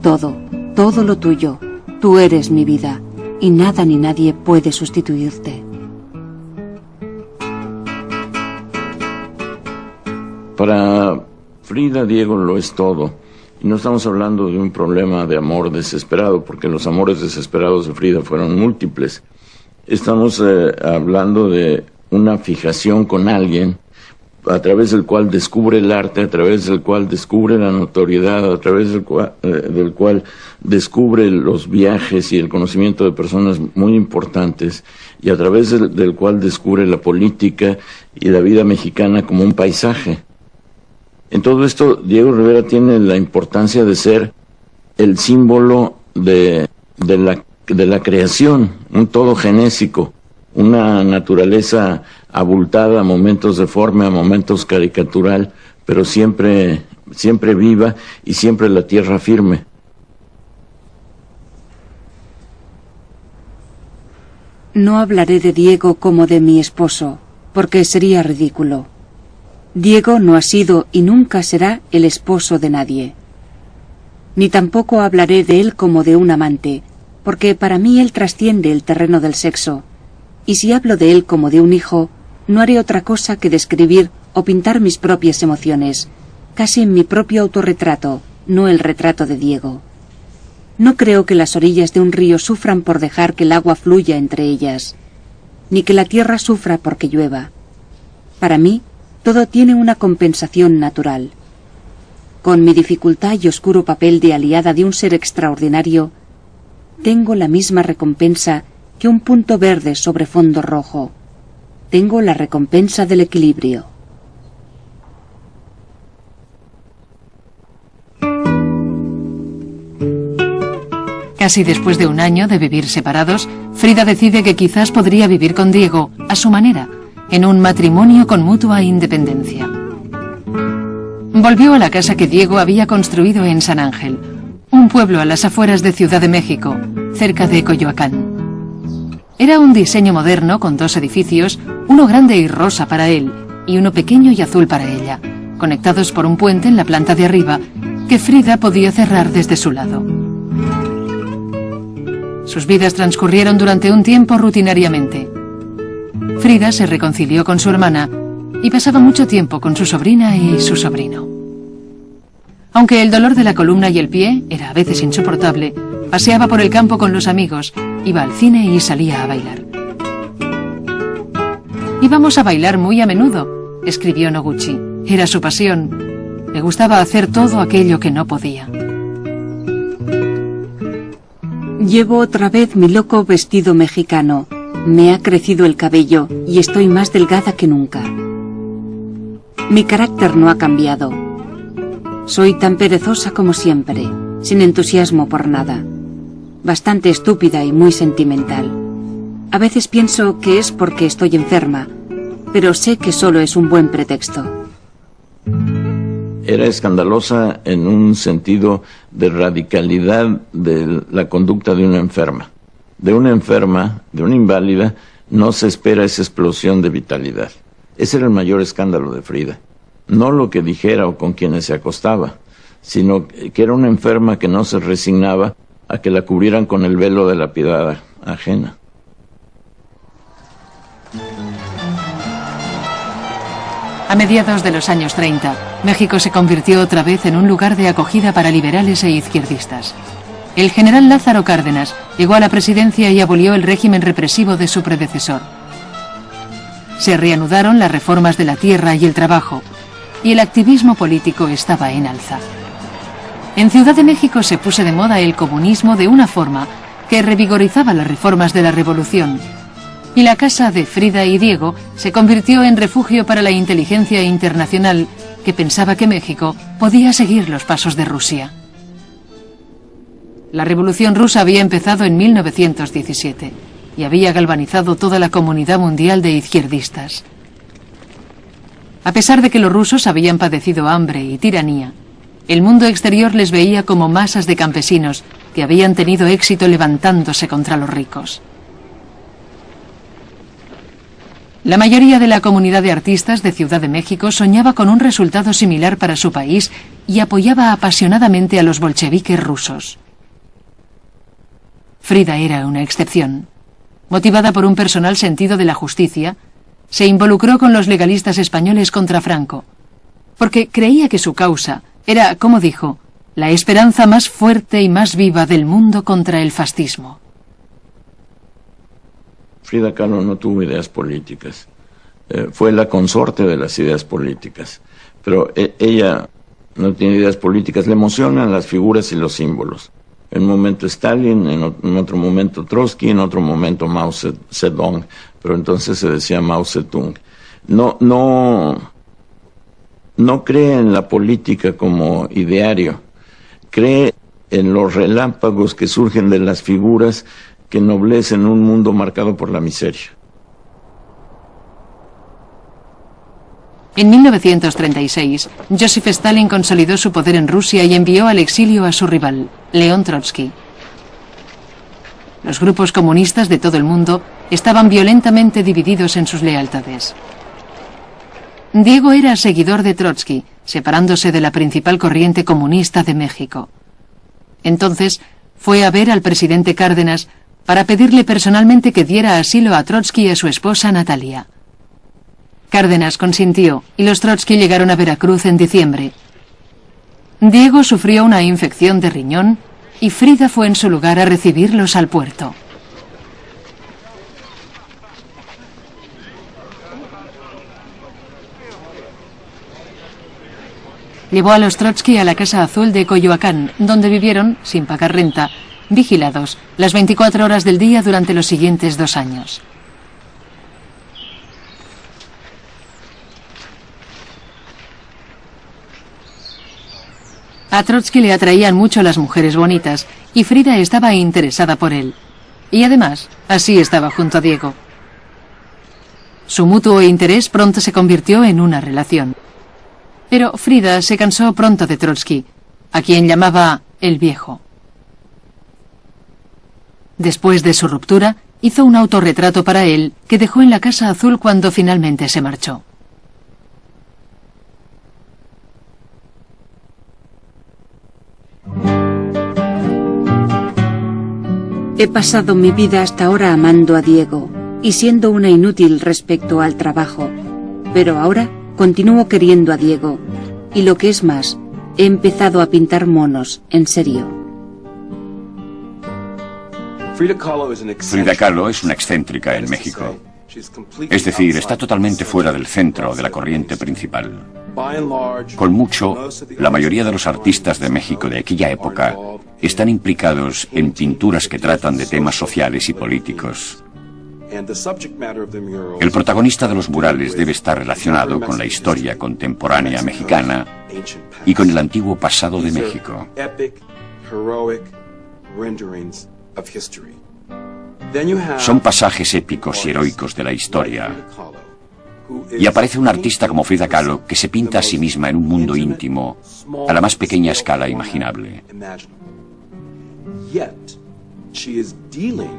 Todo lo tuyo. Tú eres mi vida, y nada ni nadie puede sustituirte. Para Frida, Diego lo es todo. Y no estamos hablando de un problema de amor desesperado, porque los amores desesperados de Frida fueron múltiples. Estamos hablando de una fijación con alguien a través del cual descubre el arte, a través del cual descubre la notoriedad, a través del cual descubre los viajes y el conocimiento de personas muy importantes, y a través del cual descubre la política y la vida mexicana como un paisaje. En todo esto, Diego Rivera tiene la importancia de ser el símbolo de la creación, un todo genésico, una naturaleza abultada, a momentos deforme, a momentos caricatural, pero siempre siempre viva y siempre la tierra firme. No hablaré de Diego como de mi esposo, porque sería ridículo. Diego no ha sido y nunca será el esposo de nadie. Ni tampoco hablaré de él como de un amante, porque para mí él trasciende el terreno del sexo, y si hablo de él como de un hijo, no haré otra cosa que describir o pintar mis propias emociones, casi en mi propio autorretrato, no el retrato de Diego. No creo que las orillas de un río sufran por dejar que el agua fluya entre ellas, ni que la tierra sufra porque llueva. Para mí, todo tiene una compensación natural. Con mi dificultad y oscuro papel de aliada de un ser extraordinario, tengo la misma recompensa que un punto verde sobre fondo rojo. Tengo la recompensa del equilibrio. Casi después de un año de vivir separados, Frida decide que quizás podría vivir con Diego, a su manera, en un matrimonio con mutua independencia. Volvió a la casa que Diego había construido en San Ángel, un pueblo a las afueras de Ciudad de México, cerca de Coyoacán. Era un diseño moderno con 2 edificios, uno grande y rosa para él, y uno pequeño y azul para ella, conectados por un puente en la planta de arriba, que Frida podía cerrar desde su lado. Sus vidas transcurrieron durante un tiempo rutinariamente. Frida se reconcilió con su hermana y pasaba mucho tiempo con su sobrina y su sobrino. Aunque el dolor de la columna y el pie era a veces insoportable, paseaba por el campo con los amigos, iba al cine y salía a bailar. Íbamos a bailar muy a menudo, escribió Noguchi. Era su pasión. Le gustaba hacer todo aquello que no podía. Llevo otra vez mi loco vestido mexicano. Me ha crecido el cabello y estoy más delgada que nunca. Mi carácter no ha cambiado. Soy tan perezosa como siempre, sin entusiasmo por nada. Bastante estúpida y muy sentimental. A veces pienso que es porque estoy enferma, pero sé que solo es un buen pretexto. Era escandalosa en un sentido de radicalidad de la conducta de una enferma. De una enferma, de una inválida, no se espera esa explosión de vitalidad. Ese era el mayor escándalo de Frida. No lo que dijera o con quienes se acostaba, sino que era una enferma que no se resignaba a que la cubrieran con el velo de la piedad ajena. A mediados de los años 30, México se convirtió otra vez en un lugar de acogida para liberales e izquierdistas. El general Lázaro Cárdenas llegó a la presidencia y abolió el régimen represivo de su predecesor. Se reanudaron las reformas de la tierra y el trabajo, y el activismo político estaba en alza. En Ciudad de México se puso de moda el comunismo de una forma que revigorizaba las reformas de la revolución, y la casa de Frida y Diego se convirtió en refugio para la inteligencia internacional que pensaba que México podía seguir los pasos de Rusia. La Revolución Rusa había empezado en 1917 y había galvanizado toda la comunidad mundial de izquierdistas. A pesar de que los rusos habían padecido hambre y tiranía, el mundo exterior les veía como masas de campesinos que habían tenido éxito levantándose contra los ricos. La mayoría de la comunidad de artistas de Ciudad de México soñaba con un resultado similar para su país y apoyaba apasionadamente a los bolcheviques rusos. Frida era una excepción. Motivada por un personal sentido de la justicia, se involucró con los legalistas españoles contra Franco, porque creía que su causa era, como dijo, la esperanza más fuerte y más viva del mundo contra el fascismo. Frida Kahlo no tuvo ideas políticas. Fue la consorte de las ideas políticas. Pero ella no tiene ideas políticas. Le emocionan las figuras y los símbolos. En un momento Stalin, en otro momento Trotsky, en otro momento Mao Zedong. Pero entonces se decía Mao Zedong. No cree en la política como ideario. Cree en los relámpagos que surgen de las figuras que ennoblecen un mundo marcado por la miseria. En 1936, Joseph Stalin consolidó su poder en Rusia y envió al exilio a su rival, León Trotsky. Los grupos comunistas de todo el mundo estaban violentamente divididos en sus lealtades. Diego era seguidor de Trotsky, separándose de la principal corriente comunista de México. Entonces, fue a ver al presidente Cárdenas para pedirle personalmente que diera asilo a Trotsky y a su esposa Natalia. Cárdenas consintió y los Trotsky llegaron a Veracruz en diciembre. Diego sufrió una infección de riñón y Frida fue en su lugar a recibirlos al puerto. Llevó a los Trotsky a la Casa Azul de Coyoacán, donde vivieron, sin pagar renta, vigilados las 24 horas del día durante los siguientes 2 años. A Trotsky le atraían mucho las mujeres bonitas y Frida estaba interesada por él. Y además, así estaba junto a Diego. Su mutuo interés pronto se convirtió en una relación. Pero Frida se cansó pronto de Trotsky, a quien llamaba el viejo. Después de su ruptura, hizo un autorretrato para él que dejó en la Casa Azul cuando finalmente se marchó. He pasado mi vida hasta ahora amando a Diego y siendo una inútil respecto al trabajo, pero ahora continúo queriendo a Diego y lo que es más, he empezado a pintar monos, en serio. Frida Kahlo es una excéntrica en México. Es decir, está totalmente fuera del centro de la corriente principal. Con mucho, la mayoría de los artistas de México de aquella época están implicados en pinturas que tratan de temas sociales y políticos. El protagonista de los murales debe estar relacionado con la historia contemporánea mexicana y con el antiguo pasado de México. Son pasajes épicos y heroicos de la historia. Y aparece un artista como Frida Kahlo que se pinta a sí misma en un mundo íntimo, a la más pequeña escala imaginable.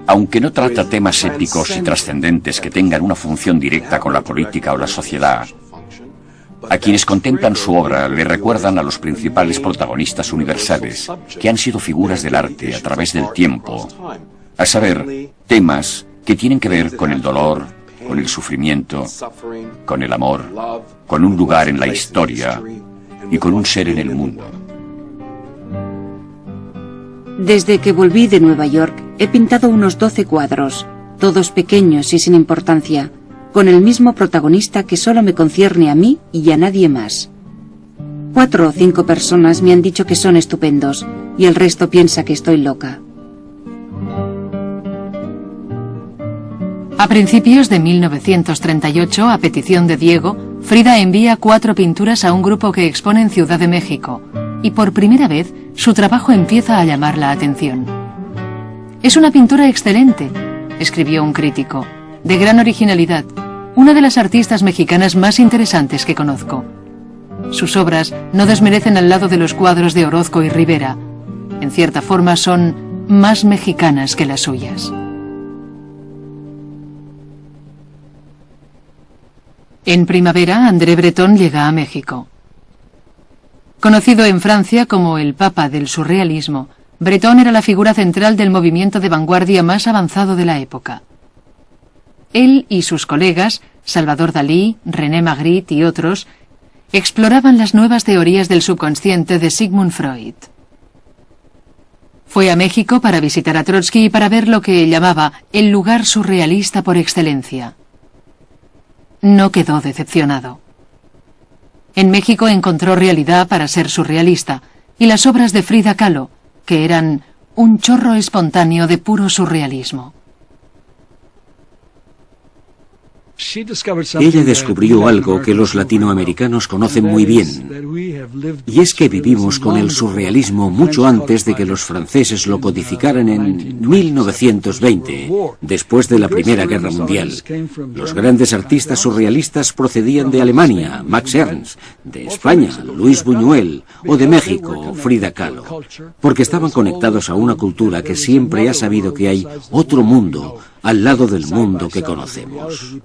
Aunque no trata temas épicos y trascendentes que tengan una función directa con la política o la sociedad, a quienes contemplan su obra le recuerdan a los principales protagonistas universales, que han sido figuras del arte a través del tiempo, a saber, temas que tienen que ver con el dolor, con el sufrimiento, con el amor, con un lugar en la historia y con un ser en el mundo. Desde que volví de Nueva York, he pintado unos 12 cuadros, todos pequeños y sin importancia, con el mismo protagonista que solo me concierne a mí y a nadie más. 4 o 5 personas me han dicho que son estupendos, y el resto piensa que estoy loca. A principios de 1938, a petición de Diego, Frida envía 4 pinturas a un grupo que expone en Ciudad de México, y por primera vez su trabajo empieza a llamar la atención. «Es una pintura excelente», escribió un crítico, «de gran originalidad, una de las artistas mexicanas más interesantes que conozco. Sus obras no desmerecen al lado de los cuadros de Orozco y Rivera. En cierta forma son más mexicanas que las suyas». En primavera, André Breton llega a México. Conocido en Francia como el Papa del Surrealismo, Breton era la figura central del movimiento de vanguardia más avanzado de la época. Él y sus colegas, Salvador Dalí, René Magritte y otros, exploraban las nuevas teorías del subconsciente de Sigmund Freud. Fue a México para visitar a Trotsky y para ver lo que llamaba el lugar surrealista por excelencia. No quedó decepcionado. En México encontró realidad para ser surrealista, y las obras de Frida Kahlo, que eran un chorro espontáneo de puro surrealismo. Ella descubrió algo que los latinoamericanos conocen muy bien, y es que vivimos con el surrealismo mucho antes de que los franceses lo codificaran en 1920, después de la Primera Guerra Mundial. Los grandes artistas surrealistas procedían de Alemania, Max Ernst, de España, Luis Buñuel, o de México, Frida Kahlo, porque estaban conectados a una cultura que siempre ha sabido que hay otro mundo al lado del mundo que conocemos.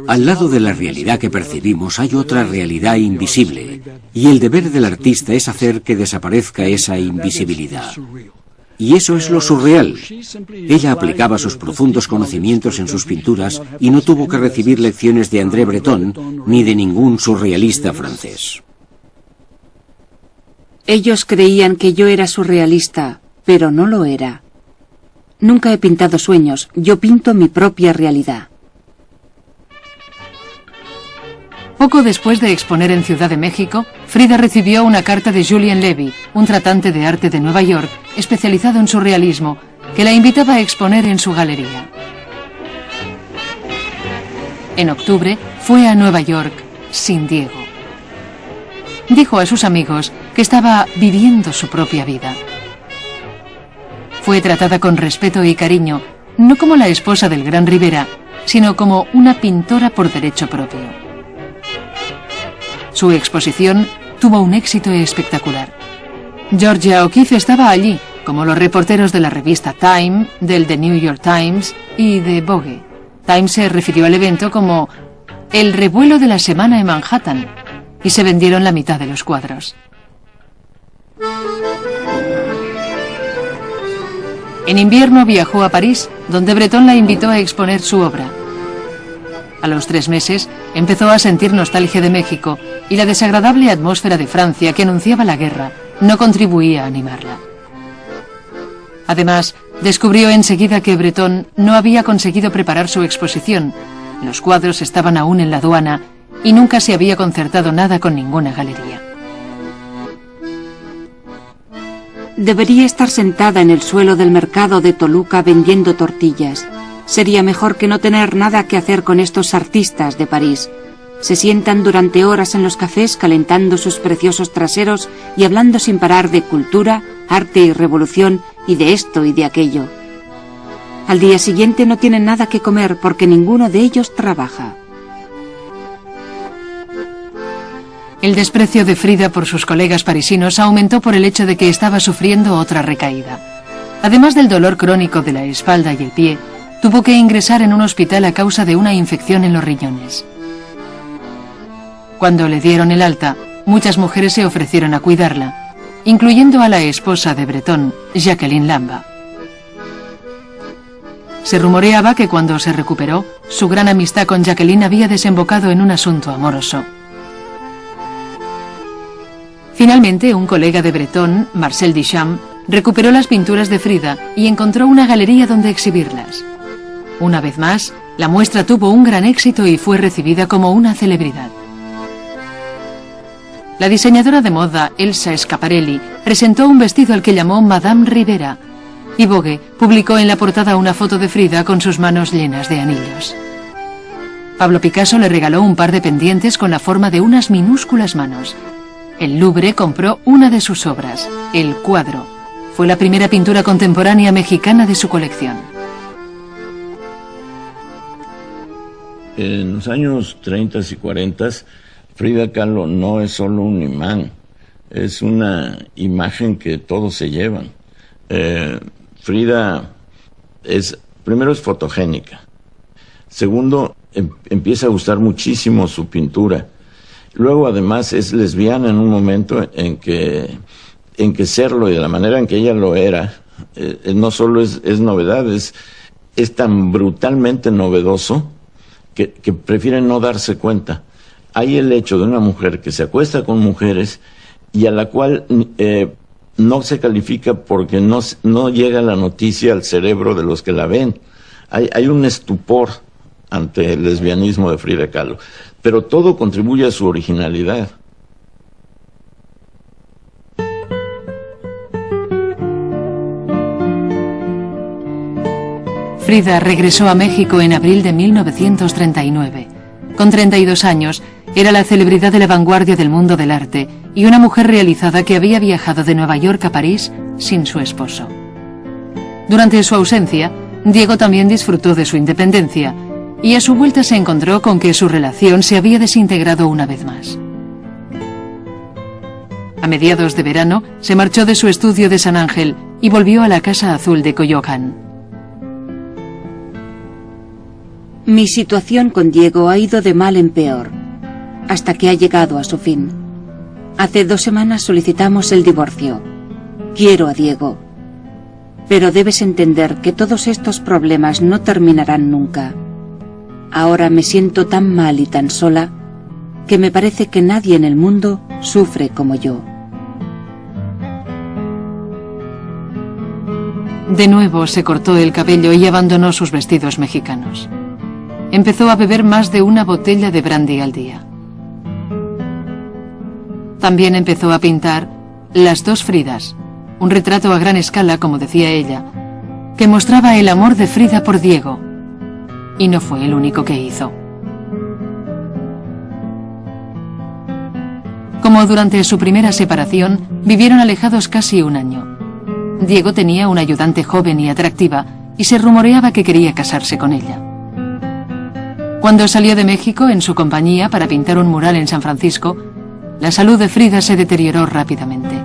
Al lado de la realidad que percibimos hay otra realidad invisible, y el deber del artista es hacer que desaparezca esa invisibilidad. Y eso es lo surreal. Ella aplicaba sus profundos conocimientos en sus pinturas y no tuvo que recibir lecciones de André Breton ni de ningún surrealista francés. Ellos creían que yo era surrealista, pero no lo era. Nunca he pintado sueños, yo pinto mi propia realidad. Poco después de exponer en Ciudad de México, Frida recibió una carta de Julien Levy, un tratante de arte de Nueva York, especializado en surrealismo, que la invitaba a exponer en su galería. En octubre, fue a Nueva York sin Diego. Dijo a sus amigos que estaba viviendo su propia vida. Fue tratada con respeto y cariño, no como la esposa del gran Rivera, sino como una pintora por derecho propio. Su exposición tuvo un éxito espectacular. Georgia O'Keeffe estaba allí, como los reporteros de la revista Time, del The New York Times y de Vogue. Time se refirió al evento como el revuelo de la semana en Manhattan, y se vendieron la mitad de los cuadros. En invierno viajó a París, donde Breton la invitó a exponer su obra. A los 3 meses empezó a sentir nostalgia de México y la desagradable atmósfera de Francia que anunciaba la guerra no contribuía a animarla. Además, descubrió enseguida que Breton no había conseguido preparar su exposición, los cuadros estaban aún en la aduana y nunca se había concertado nada con ninguna galería. Debería estar sentada en el suelo del mercado de Toluca vendiendo tortillas. Sería mejor que no tener nada que hacer con estos artistas de París. Se sientan durante horas en los cafés calentando sus preciosos traseros y hablando sin parar de cultura, arte y revolución y de esto y de aquello. Al día siguiente no tienen nada que comer porque ninguno de ellos trabaja. El desprecio de Frida por sus colegas parisinos aumentó por el hecho de que estaba sufriendo otra recaída. Además del dolor crónico de la espalda y el pie, tuvo que ingresar en un hospital a causa de una infección en los riñones. Cuando le dieron el alta, muchas mujeres se ofrecieron a cuidarla, incluyendo a la esposa de Breton, Jacqueline Lamba. Se rumoreaba que cuando se recuperó, su gran amistad con Jacqueline había desembocado en un asunto amoroso. Finalmente, un colega de Breton, Marcel Duchamp, recuperó las pinturas de Frida y encontró una galería donde exhibirlas. Una vez más, la muestra tuvo un gran éxito y fue recibida como una celebridad. La diseñadora de moda Elsa Schiaparelli presentó un vestido al que llamó Madame Rivera, y Vogue publicó en la portada una foto de Frida con sus manos llenas de anillos. Pablo Picasso le regaló un par de pendientes con la forma de unas minúsculas manos. El Louvre compró una de sus obras, El Cuadro. Fue la primera pintura contemporánea mexicana de su colección. En los años 30 y 40, Frida Kahlo no es solo un imán, es una imagen que todos se llevan. Frida primero es fotogénica, segundo empieza a gustar muchísimo su pintura. Luego, además, es lesbiana en un momento en que serlo y de la manera en que ella lo era, no solo es novedad, es tan brutalmente novedoso que prefiere no darse cuenta. Hay el hecho de una mujer que se acuesta con mujeres y a la cual no se califica porque no llega la noticia al cerebro de los que la ven. Hay un estupor ante el lesbianismo de Frida Kahlo. Pero todo contribuye a su originalidad. Frida regresó a México en abril de 1939. Con 32 años, era la celebridad de la vanguardia del mundo del arte y una mujer realizada que había viajado de Nueva York a París sin su esposo. Durante su ausencia, Diego también disfrutó de su independencia y a su vuelta se encontró con que su relación se había desintegrado una vez más. A mediados de verano, se marchó de su estudio de San Ángel y volvió a la Casa Azul de Coyoacán. Mi situación con Diego ha ido de mal en peor, hasta que ha llegado a su fin. Hace 2 semanas solicitamos el divorcio. Quiero a Diego. Pero debes entender que todos estos problemas no terminarán nunca. Ahora me siento tan mal y tan sola que me parece que nadie en el mundo sufre como yo. De nuevo se cortó el cabello y abandonó sus vestidos mexicanos. Empezó a beber más de 1 botella de brandy al día. También empezó a pintar Las 2 Fridas, un retrato a gran escala, como decía ella, que mostraba el amor de Frida por Diego. Y no fue el único que hizo. Como durante su primera separación, vivieron alejados casi 1 año. Diego tenía una ayudante joven y atractiva y se rumoreaba que quería casarse con ella. Cuando salió de México en su compañía para pintar un mural en San Francisco, la salud de Frida se deterioró rápidamente.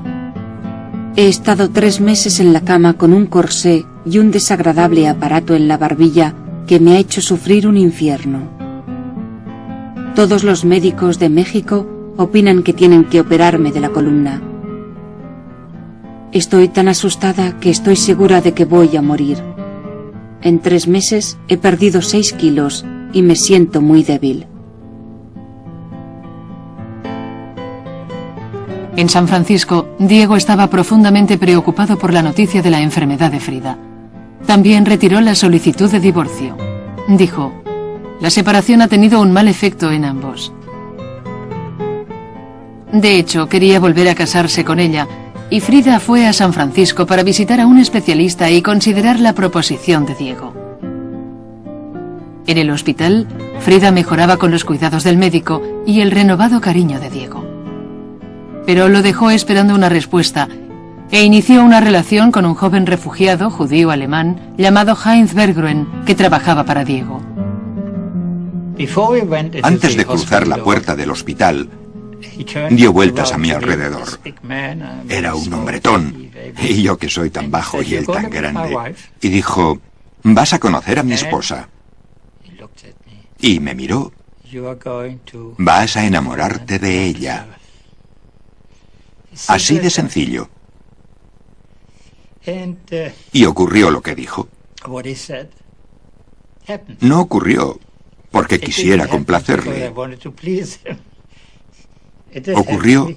He estado 3 meses en la cama con un corsé y un desagradable aparato en la barbilla que me ha hecho sufrir un infierno. Todos los médicos de México opinan que tienen que operarme de la columna. Estoy tan asustada que estoy segura de que voy a morir. En 3 meses he perdido 6 kilos y me siento muy débil. En San Francisco, Diego estaba profundamente preocupado por la noticia de la enfermedad de Frida. También retiró la solicitud de divorcio. Dijo: la separación ha tenido un mal efecto en ambos. De hecho, quería volver a casarse con ella, y Frida fue a San Francisco para visitar a un especialista y considerar la proposición de Diego. En el hospital, Frida mejoraba con los cuidados del médico y el renovado cariño de Diego. Pero lo dejó esperando una respuesta e inició una relación con un joven refugiado judío-alemán llamado Heinz Berggren, que trabajaba para Diego. Antes de cruzar la puerta del hospital, dio vueltas a mi alrededor. Era un hombretón, y yo que soy tan bajo y él tan grande, y dijo: «Vas a conocer a mi esposa». Y me miró: «Vas a enamorarte de ella». Así de sencillo. Y ocurrió lo que dijo. No ocurrió porque quisiera complacerle. Ocurrió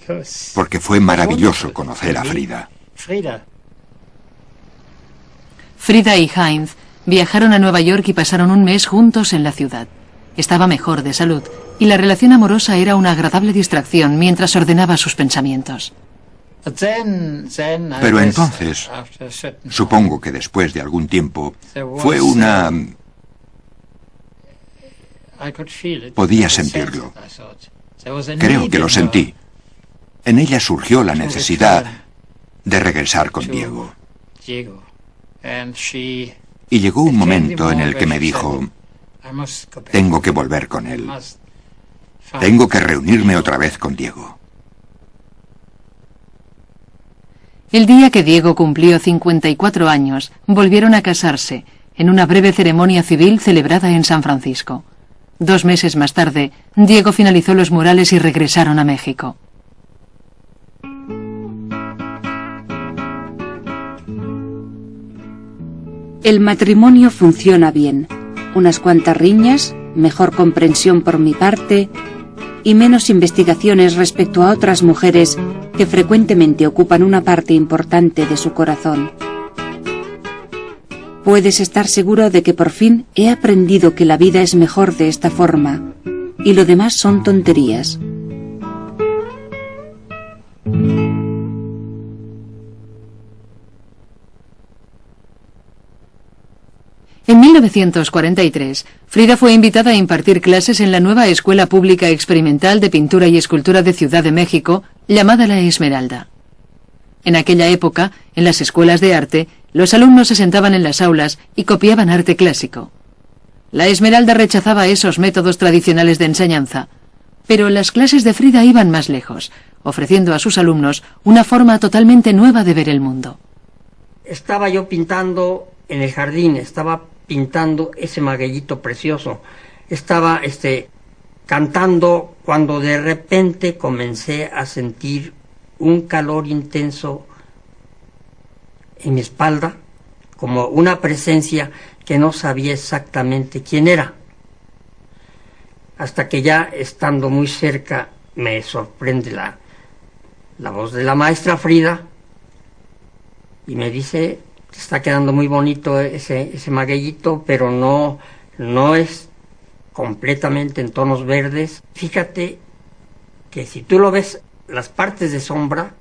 porque fue maravilloso conocer a Frida. Frida y Heinz viajaron a Nueva York y pasaron un mes juntos en la ciudad. Estaba mejor de salud y la relación amorosa era una agradable distracción mientras ordenaba sus pensamientos. Pero entonces, supongo que después de algún tiempo, fue una... Podía sentirlo. Creo que lo sentí. En ella surgió la necesidad de regresar con Diego. Y llegó un momento en el que me dijo: tengo que volver con él. Tengo que reunirme otra vez con Diego. El día que Diego cumplió 54 años, volvieron a casarse, en una breve ceremonia civil celebrada en San Francisco. 2 meses más tarde, Diego finalizó los murales y regresaron a México. El matrimonio funciona bien. Unas cuantas riñas, mejor comprensión por mi parte y menos investigaciones respecto a otras mujeres que frecuentemente ocupan una parte importante de su corazón. Puedes estar seguro de que por fin he aprendido que la vida es mejor de esta forma y lo demás son tonterías. En 1943, Frida fue invitada a impartir clases en la nueva Escuela Pública Experimental de Pintura y Escultura de Ciudad de México, llamada La Esmeralda. En aquella época, en las escuelas de arte, los alumnos se sentaban en las aulas y copiaban arte clásico. La Esmeralda rechazaba esos métodos tradicionales de enseñanza, pero las clases de Frida iban más lejos, ofreciendo a sus alumnos una forma totalmente nueva de ver el mundo. Estaba yo pintando en el jardín, estaba pintando ese magueyito precioso, estaba cantando cuando de repente comencé a sentir un calor intenso en mi espalda, como una presencia que no sabía exactamente quién era. Hasta que ya estando muy cerca me sorprende la voz de la maestra Frida y me dice: te está quedando muy bonito ese magueyito, pero no es completamente en tonos verdes. Fíjate que si tú lo ves, las partes de sombra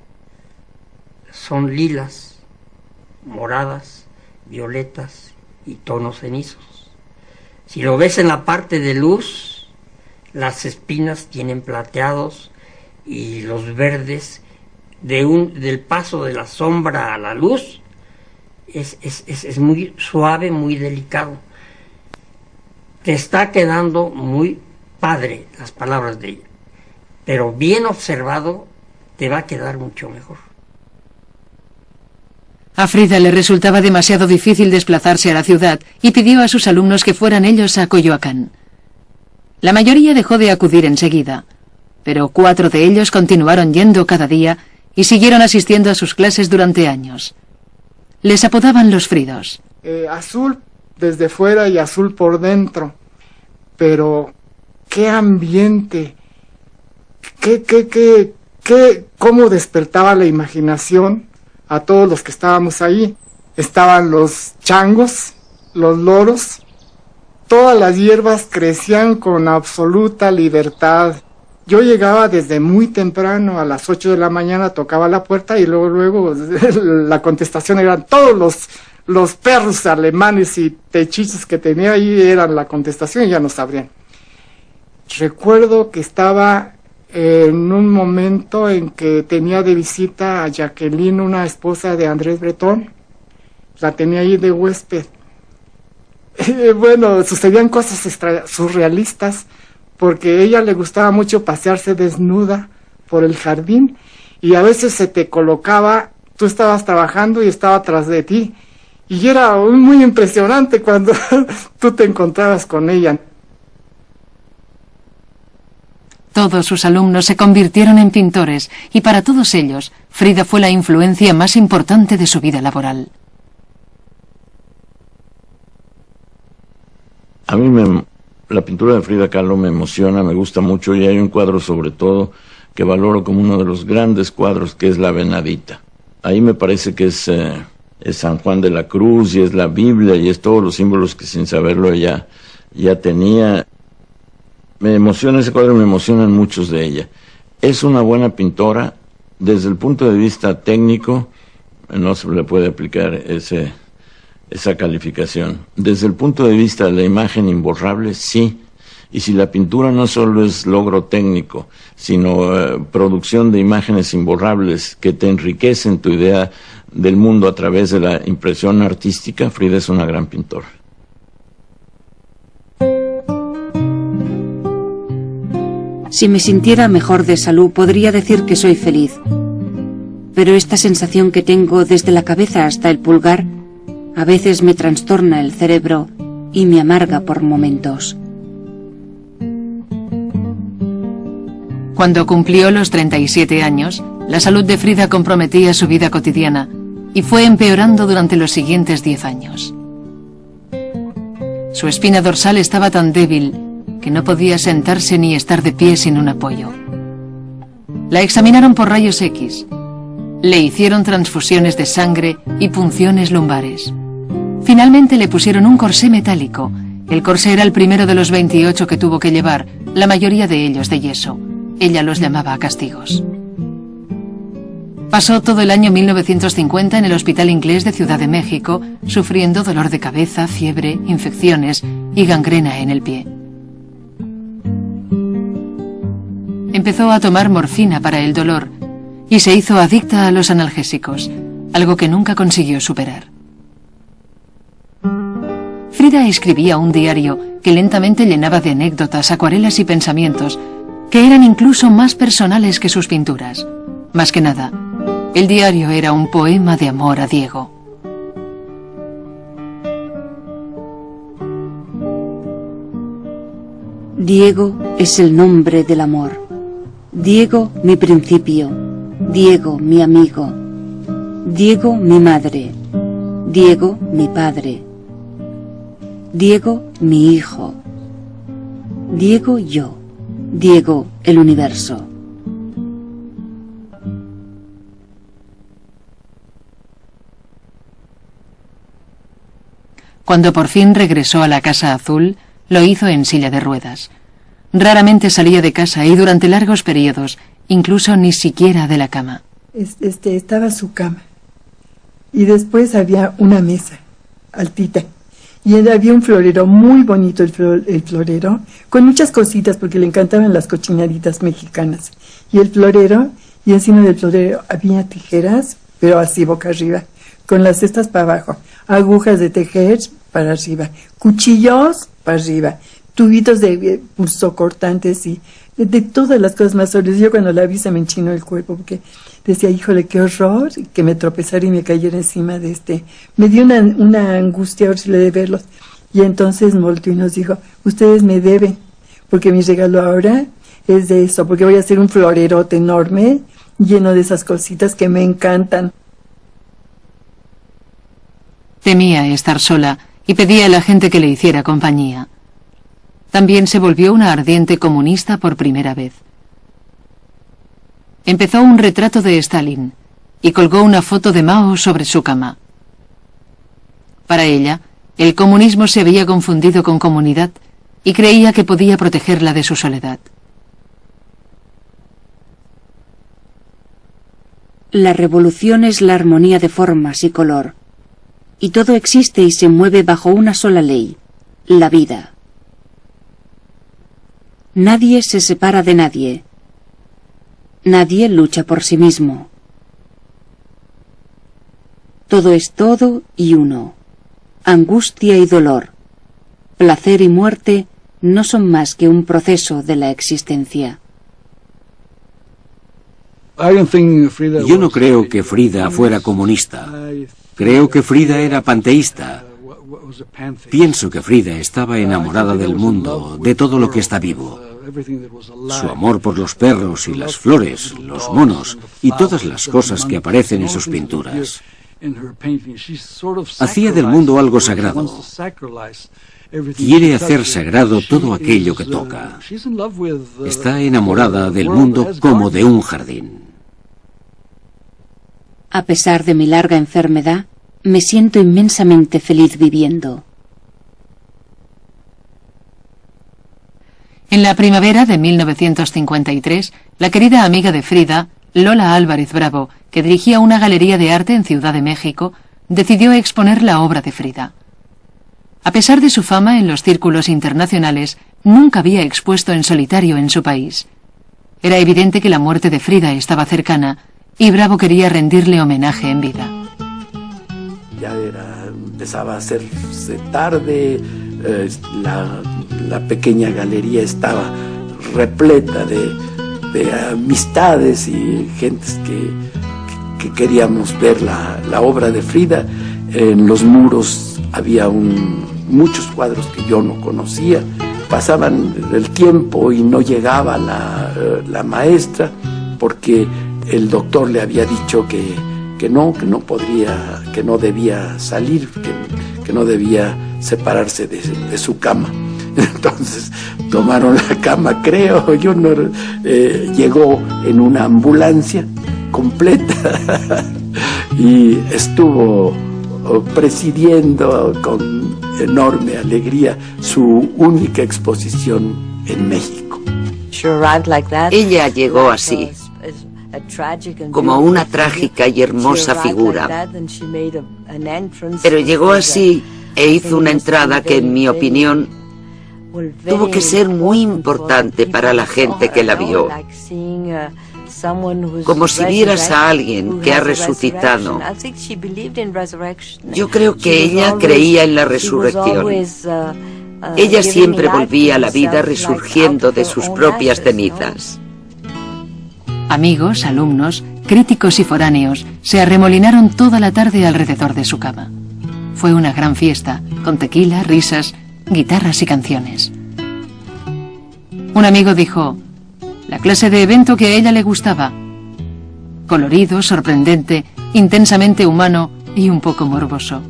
son lilas, moradas, violetas y tonos cenizos. Si lo ves en la parte de luz, las espinas tienen plateados y los verdes del paso de la sombra a la luz es muy suave, muy delicado. Te está quedando muy padre las palabras de ella, pero bien observado te va a quedar mucho mejor. A Frida le resultaba demasiado difícil desplazarse a la ciudad y pidió a sus alumnos que fueran ellos a Coyoacán. La mayoría dejó de acudir enseguida, pero 4 de ellos continuaron yendo cada día y siguieron asistiendo a sus clases durante años. Les apodaban los Fridos. Azul desde fuera y azul por dentro, pero qué ambiente, cómo despertaba la imaginación a todos los que estábamos ahí. Estaban los changos, los loros, todas las hierbas crecían con absoluta libertad. Yo llegaba desde muy temprano, a las 8 de la mañana tocaba la puerta y luego la contestación eran todos los perros alemanes y techitos que tenía ahí, eran la contestación y ya nos abrían. Recuerdo que estaba en un momento en que tenía de visita a Jacqueline, una esposa de Andrés Breton, la tenía ahí de huésped. Bueno, sucedían cosas surrealistas, porque a ella le gustaba mucho pasearse desnuda por el jardín y a veces se te colocaba, tú estabas trabajando y estaba atrás de ti, y era muy impresionante cuando tú te encontrabas con ella. Todos sus alumnos se convirtieron en pintores y para todos ellos, Frida fue la influencia más importante de su vida laboral. A mí la pintura de Frida Kahlo me emociona, me gusta mucho, y hay un cuadro sobre todo que valoro como uno de los grandes cuadros, que es La Venadita. Ahí me parece que es San Juan de la Cruz y es la Biblia y es todos los símbolos que sin saberlo ella ya tenía. Me emociona ese cuadro, me emocionan muchos de ella. Es una buena pintora, desde el punto de vista técnico, no se le puede aplicar esa calificación. Desde el punto de vista de la imagen imborrable, sí. Y si la pintura no solo es logro técnico, sino producción de imágenes imborrables que te enriquecen tu idea del mundo a través de la impresión artística, Frida es una gran pintora. Si me sintiera mejor de salud, podría decir que soy feliz. Pero esta sensación que tengo desde la cabeza hasta el pulgar, a veces me trastorna el cerebro y me amarga por momentos. Cuando cumplió los 37 años, la salud de Frida comprometía su vida cotidiana y fue empeorando durante los siguientes 10 años. Su espina dorsal estaba tan débil que no podía sentarse ni estar de pie sin un apoyo. La examinaron por rayos X. Le hicieron transfusiones de sangre y punciones lumbares. Finalmente le pusieron un corsé metálico. El corsé era el primero de los 28 que tuvo que llevar, la mayoría de ellos de yeso. Ella los llamaba castigos. Pasó todo el año 1950 en el Hospital Inglés de Ciudad de México, sufriendo dolor de cabeza, fiebre, infecciones y gangrena en el pie. Empezó a tomar morfina para el dolor y se hizo adicta a los analgésicos, algo que nunca consiguió superar. Frida escribía un diario que lentamente llenaba de anécdotas, acuarelas y pensamientos que eran incluso más personales que sus pinturas. Más que nada, el diario era un poema de amor a Diego. Diego es el nombre del amor. Diego, mi principio. Diego, mi amigo. Diego, mi madre. Diego, mi padre. Diego, mi hijo. Diego, yo. Diego, el universo. Cuando por fin regresó a la Casa Azul, lo hizo en silla de ruedas. Raramente salía de casa y durante largos periodos, incluso ni siquiera de la cama. Estaba su cama. Y después había una mesa altita. Y había un florero muy bonito, el florero, con muchas cositas porque le encantaban las cochinaditas mexicanas. Y el florero, y encima del florero había tijeras, pero así boca arriba, con las cestas para abajo, agujas de tejer para arriba, cuchillos para arriba, tubitos de punzocortantes y de todas las cosas más horribles. Yo cuando la vi se me enchinó el cuerpo porque decía, híjole, qué horror, que me tropezara y me cayera encima de Me dio una angustia horrible de verlos. Y entonces volteó y nos dijo, ustedes me deben, porque mi regalo ahora es de eso, porque voy a hacer un florerote enorme, lleno de esas cositas que me encantan. Temía estar sola y pedía a la gente que le hiciera compañía. También se volvió una ardiente comunista por primera vez. Empezó un retrato de Stalin y colgó una foto de Mao sobre su cama. Para ella, el comunismo se había confundido con comunidad y creía que podía protegerla de su soledad. La revolución es la armonía de formas y color, y todo existe y se mueve bajo una sola ley, la vida. Nadie se separa de nadie. Nadie lucha por sí mismo. Todo es todo y uno. Angustia y dolor, placer y muerte no son más que un proceso de la existencia. Yo no creo que Frida fuera comunista. Creo que Frida era panteísta. Pienso que Frida estaba enamorada del mundo, de todo lo que está vivo. Su amor por los perros y las flores, los monos y todas las cosas que aparecen en sus pinturas. Hacía del mundo algo sagrado. Quiere hacer sagrado todo aquello que toca. Está enamorada del mundo como de un jardín. A pesar de mi larga enfermedad, me siento inmensamente feliz viviendo. En la primavera de 1953, la querida amiga de Frida, Lola Álvarez Bravo, que dirigía una galería de arte en Ciudad de México, decidió exponer la obra de Frida. A pesar de su fama en los círculos internacionales, nunca había expuesto en solitario en su país. Era evidente que la muerte de Frida estaba cercana y Bravo quería rendirle homenaje en vida. Ya empezaba a hacerse tarde, la pequeña galería estaba repleta de amistades y gentes que queríamos ver la obra de Frida. En los muros había muchos cuadros que yo no conocía. Pasaban el tiempo y no llegaba la maestra porque el doctor le había dicho que no podría, que no debía salir, que no debía separarse de su cama. Entonces tomaron la cama, creo, llegó en una ambulancia completa y estuvo presidiendo con enorme alegría su única exposición en México. Ella llegó así, como una trágica y hermosa figura. Pero llegó así e hizo una entrada que, en mi opinión, tuvo que ser muy importante para la gente que la vio. Como si vieras a alguien que ha resucitado. Yo creo que ella creía en la resurrección. Ella siempre volvía a la vida resurgiendo de sus propias cenizas. Amigos, alumnos, críticos y foráneos se arremolinaron toda la tarde alrededor de su cama. Fue una gran fiesta, con tequila, risas, guitarras y canciones. Un amigo dijo: la clase de evento que a ella le gustaba. Colorido, sorprendente, intensamente humano y un poco morboso.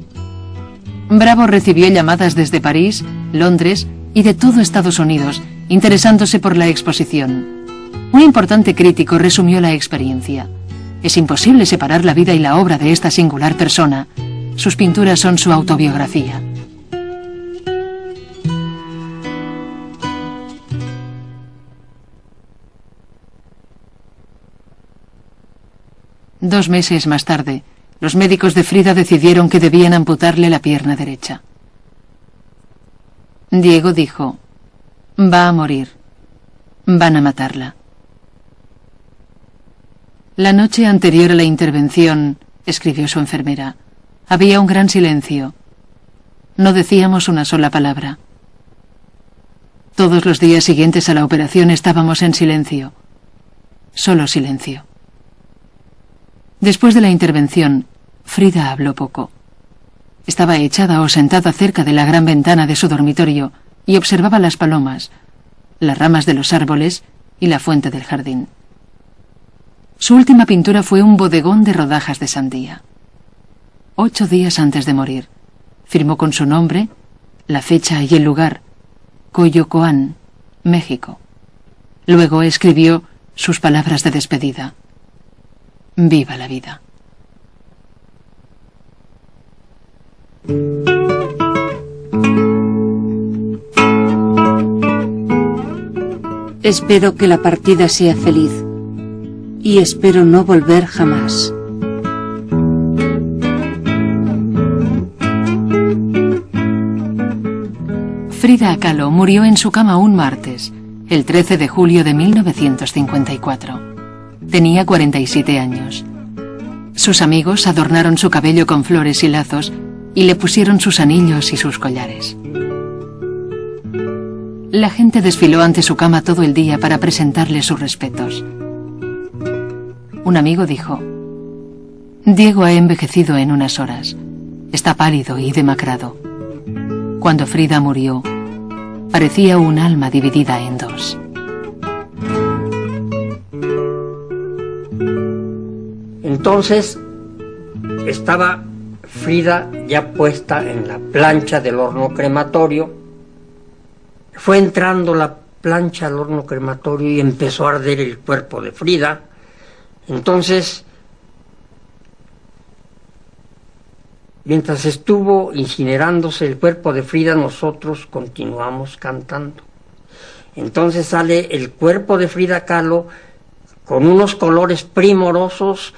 Bravo recibió llamadas desde París, Londres y de todo Estados Unidos, interesándose por la exposición. Un importante crítico resumió la experiencia. Es imposible separar la vida y la obra de esta singular persona. Sus pinturas son su autobiografía. Dos meses más tarde, los médicos de Frida decidieron que debían amputarle la pierna derecha. Diego dijo: va a morir. Van a matarla. La noche anterior a la intervención, escribió su enfermera, había un gran silencio. No decíamos una sola palabra. Todos los días siguientes a la operación estábamos en silencio. Solo silencio. Después de la intervención, Frida habló poco. Estaba echada o sentada cerca de la gran ventana de su dormitorio y observaba las palomas, las ramas de los árboles y la fuente del jardín. Su última pintura fue un bodegón de rodajas de sandía. 8 días antes de morir, firmó con su nombre, la fecha y el lugar: Coyoacán, México. Luego escribió sus palabras de despedida: viva la vida. Espero que la partida sea feliz y espero no volver jamás. Frida Kahlo murió en su cama un martes, el 13 de julio de 1954. Tenía 47 años. Sus amigos adornaron su cabello con flores y lazos y le pusieron sus anillos y sus collares. La gente desfiló ante su cama todo el día para presentarle sus respetos. Un amigo dijo: Diego ha envejecido en unas horas. Está pálido y demacrado. Cuando Frida murió, parecía un alma dividida en dos. Entonces estaba Frida ya puesta en la plancha del horno crematorio. Fue entrando la plancha al horno crematorio y empezó a arder el cuerpo de Frida. Entonces, mientras estuvo incinerándose el cuerpo de Frida, nosotros continuamos cantando. Entonces sale el cuerpo de Frida Kahlo con unos colores primorosos,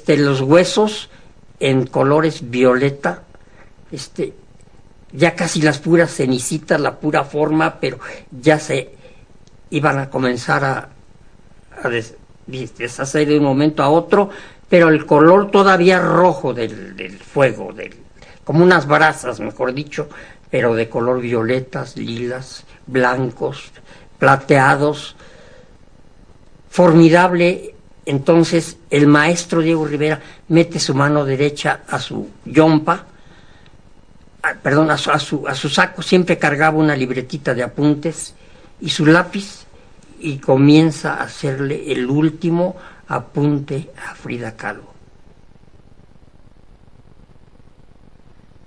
los huesos en colores violeta, ya casi las puras cenicitas, la pura forma, pero ya se iban a comenzar a deshacer de un momento a otro, pero el color todavía rojo del fuego, como unas brasas, mejor dicho, pero de color violetas, lilas, blancos, plateados, formidable. Entonces el maestro Diego Rivera mete su mano derecha a su yompa, a su saco. Siempre cargaba una libretita de apuntes y su lápiz, y comienza a hacerle el último apunte a Frida Kahlo.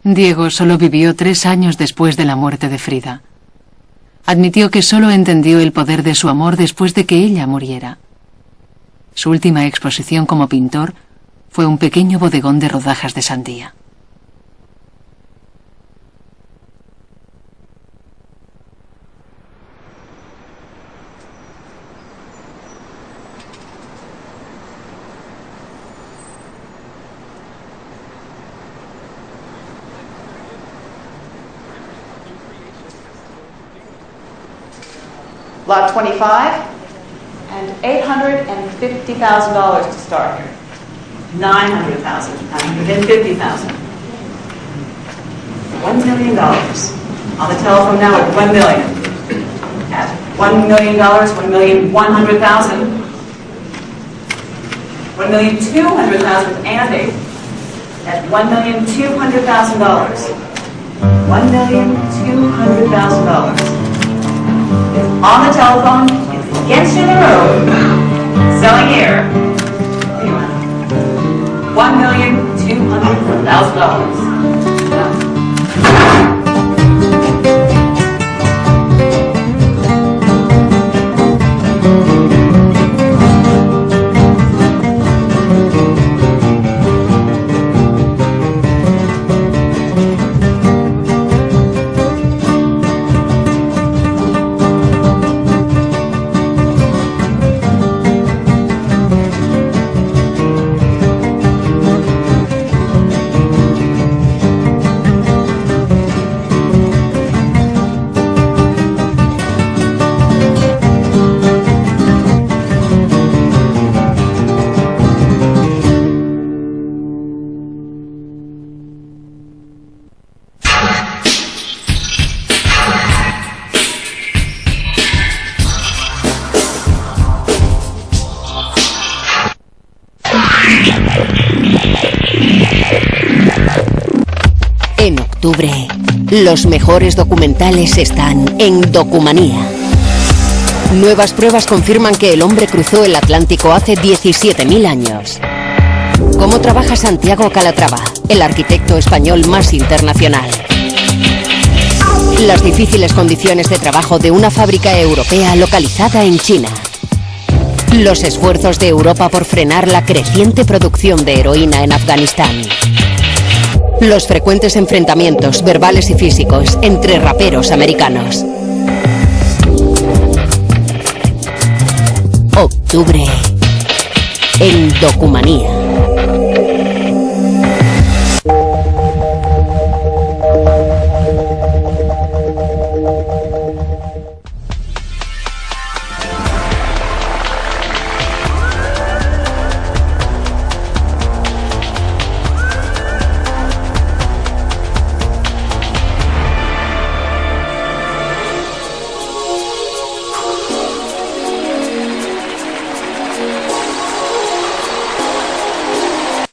Diego solo vivió 3 años después de la muerte de Frida. Admitió que solo entendió el poder de su amor después de que ella muriera. Su última exposición como pintor fue un pequeño bodegón de rodajas de sandía. Lot 25, and $850,000 to start here. $900,000, $950,000. $1 million. On the telephone now at $1 million. At $1 million, $1,100,000. $1,200,000, Andy. At $1,200,000. $1,200,000. It's on the telephone, it's against you in the road, selling air. $1,200,000. En octubre, los mejores documentales están en Documanía. Nuevas pruebas confirman que el hombre cruzó el Atlántico hace 17.000 años. ¿Cómo trabaja Santiago Calatrava, el arquitecto español más internacional? Las difíciles condiciones de trabajo de una fábrica europea localizada en China. Los esfuerzos de Europa por frenar la creciente producción de heroína en Afganistán. Los frecuentes enfrentamientos verbales y físicos entre raperos americanos. Octubre en Documanía.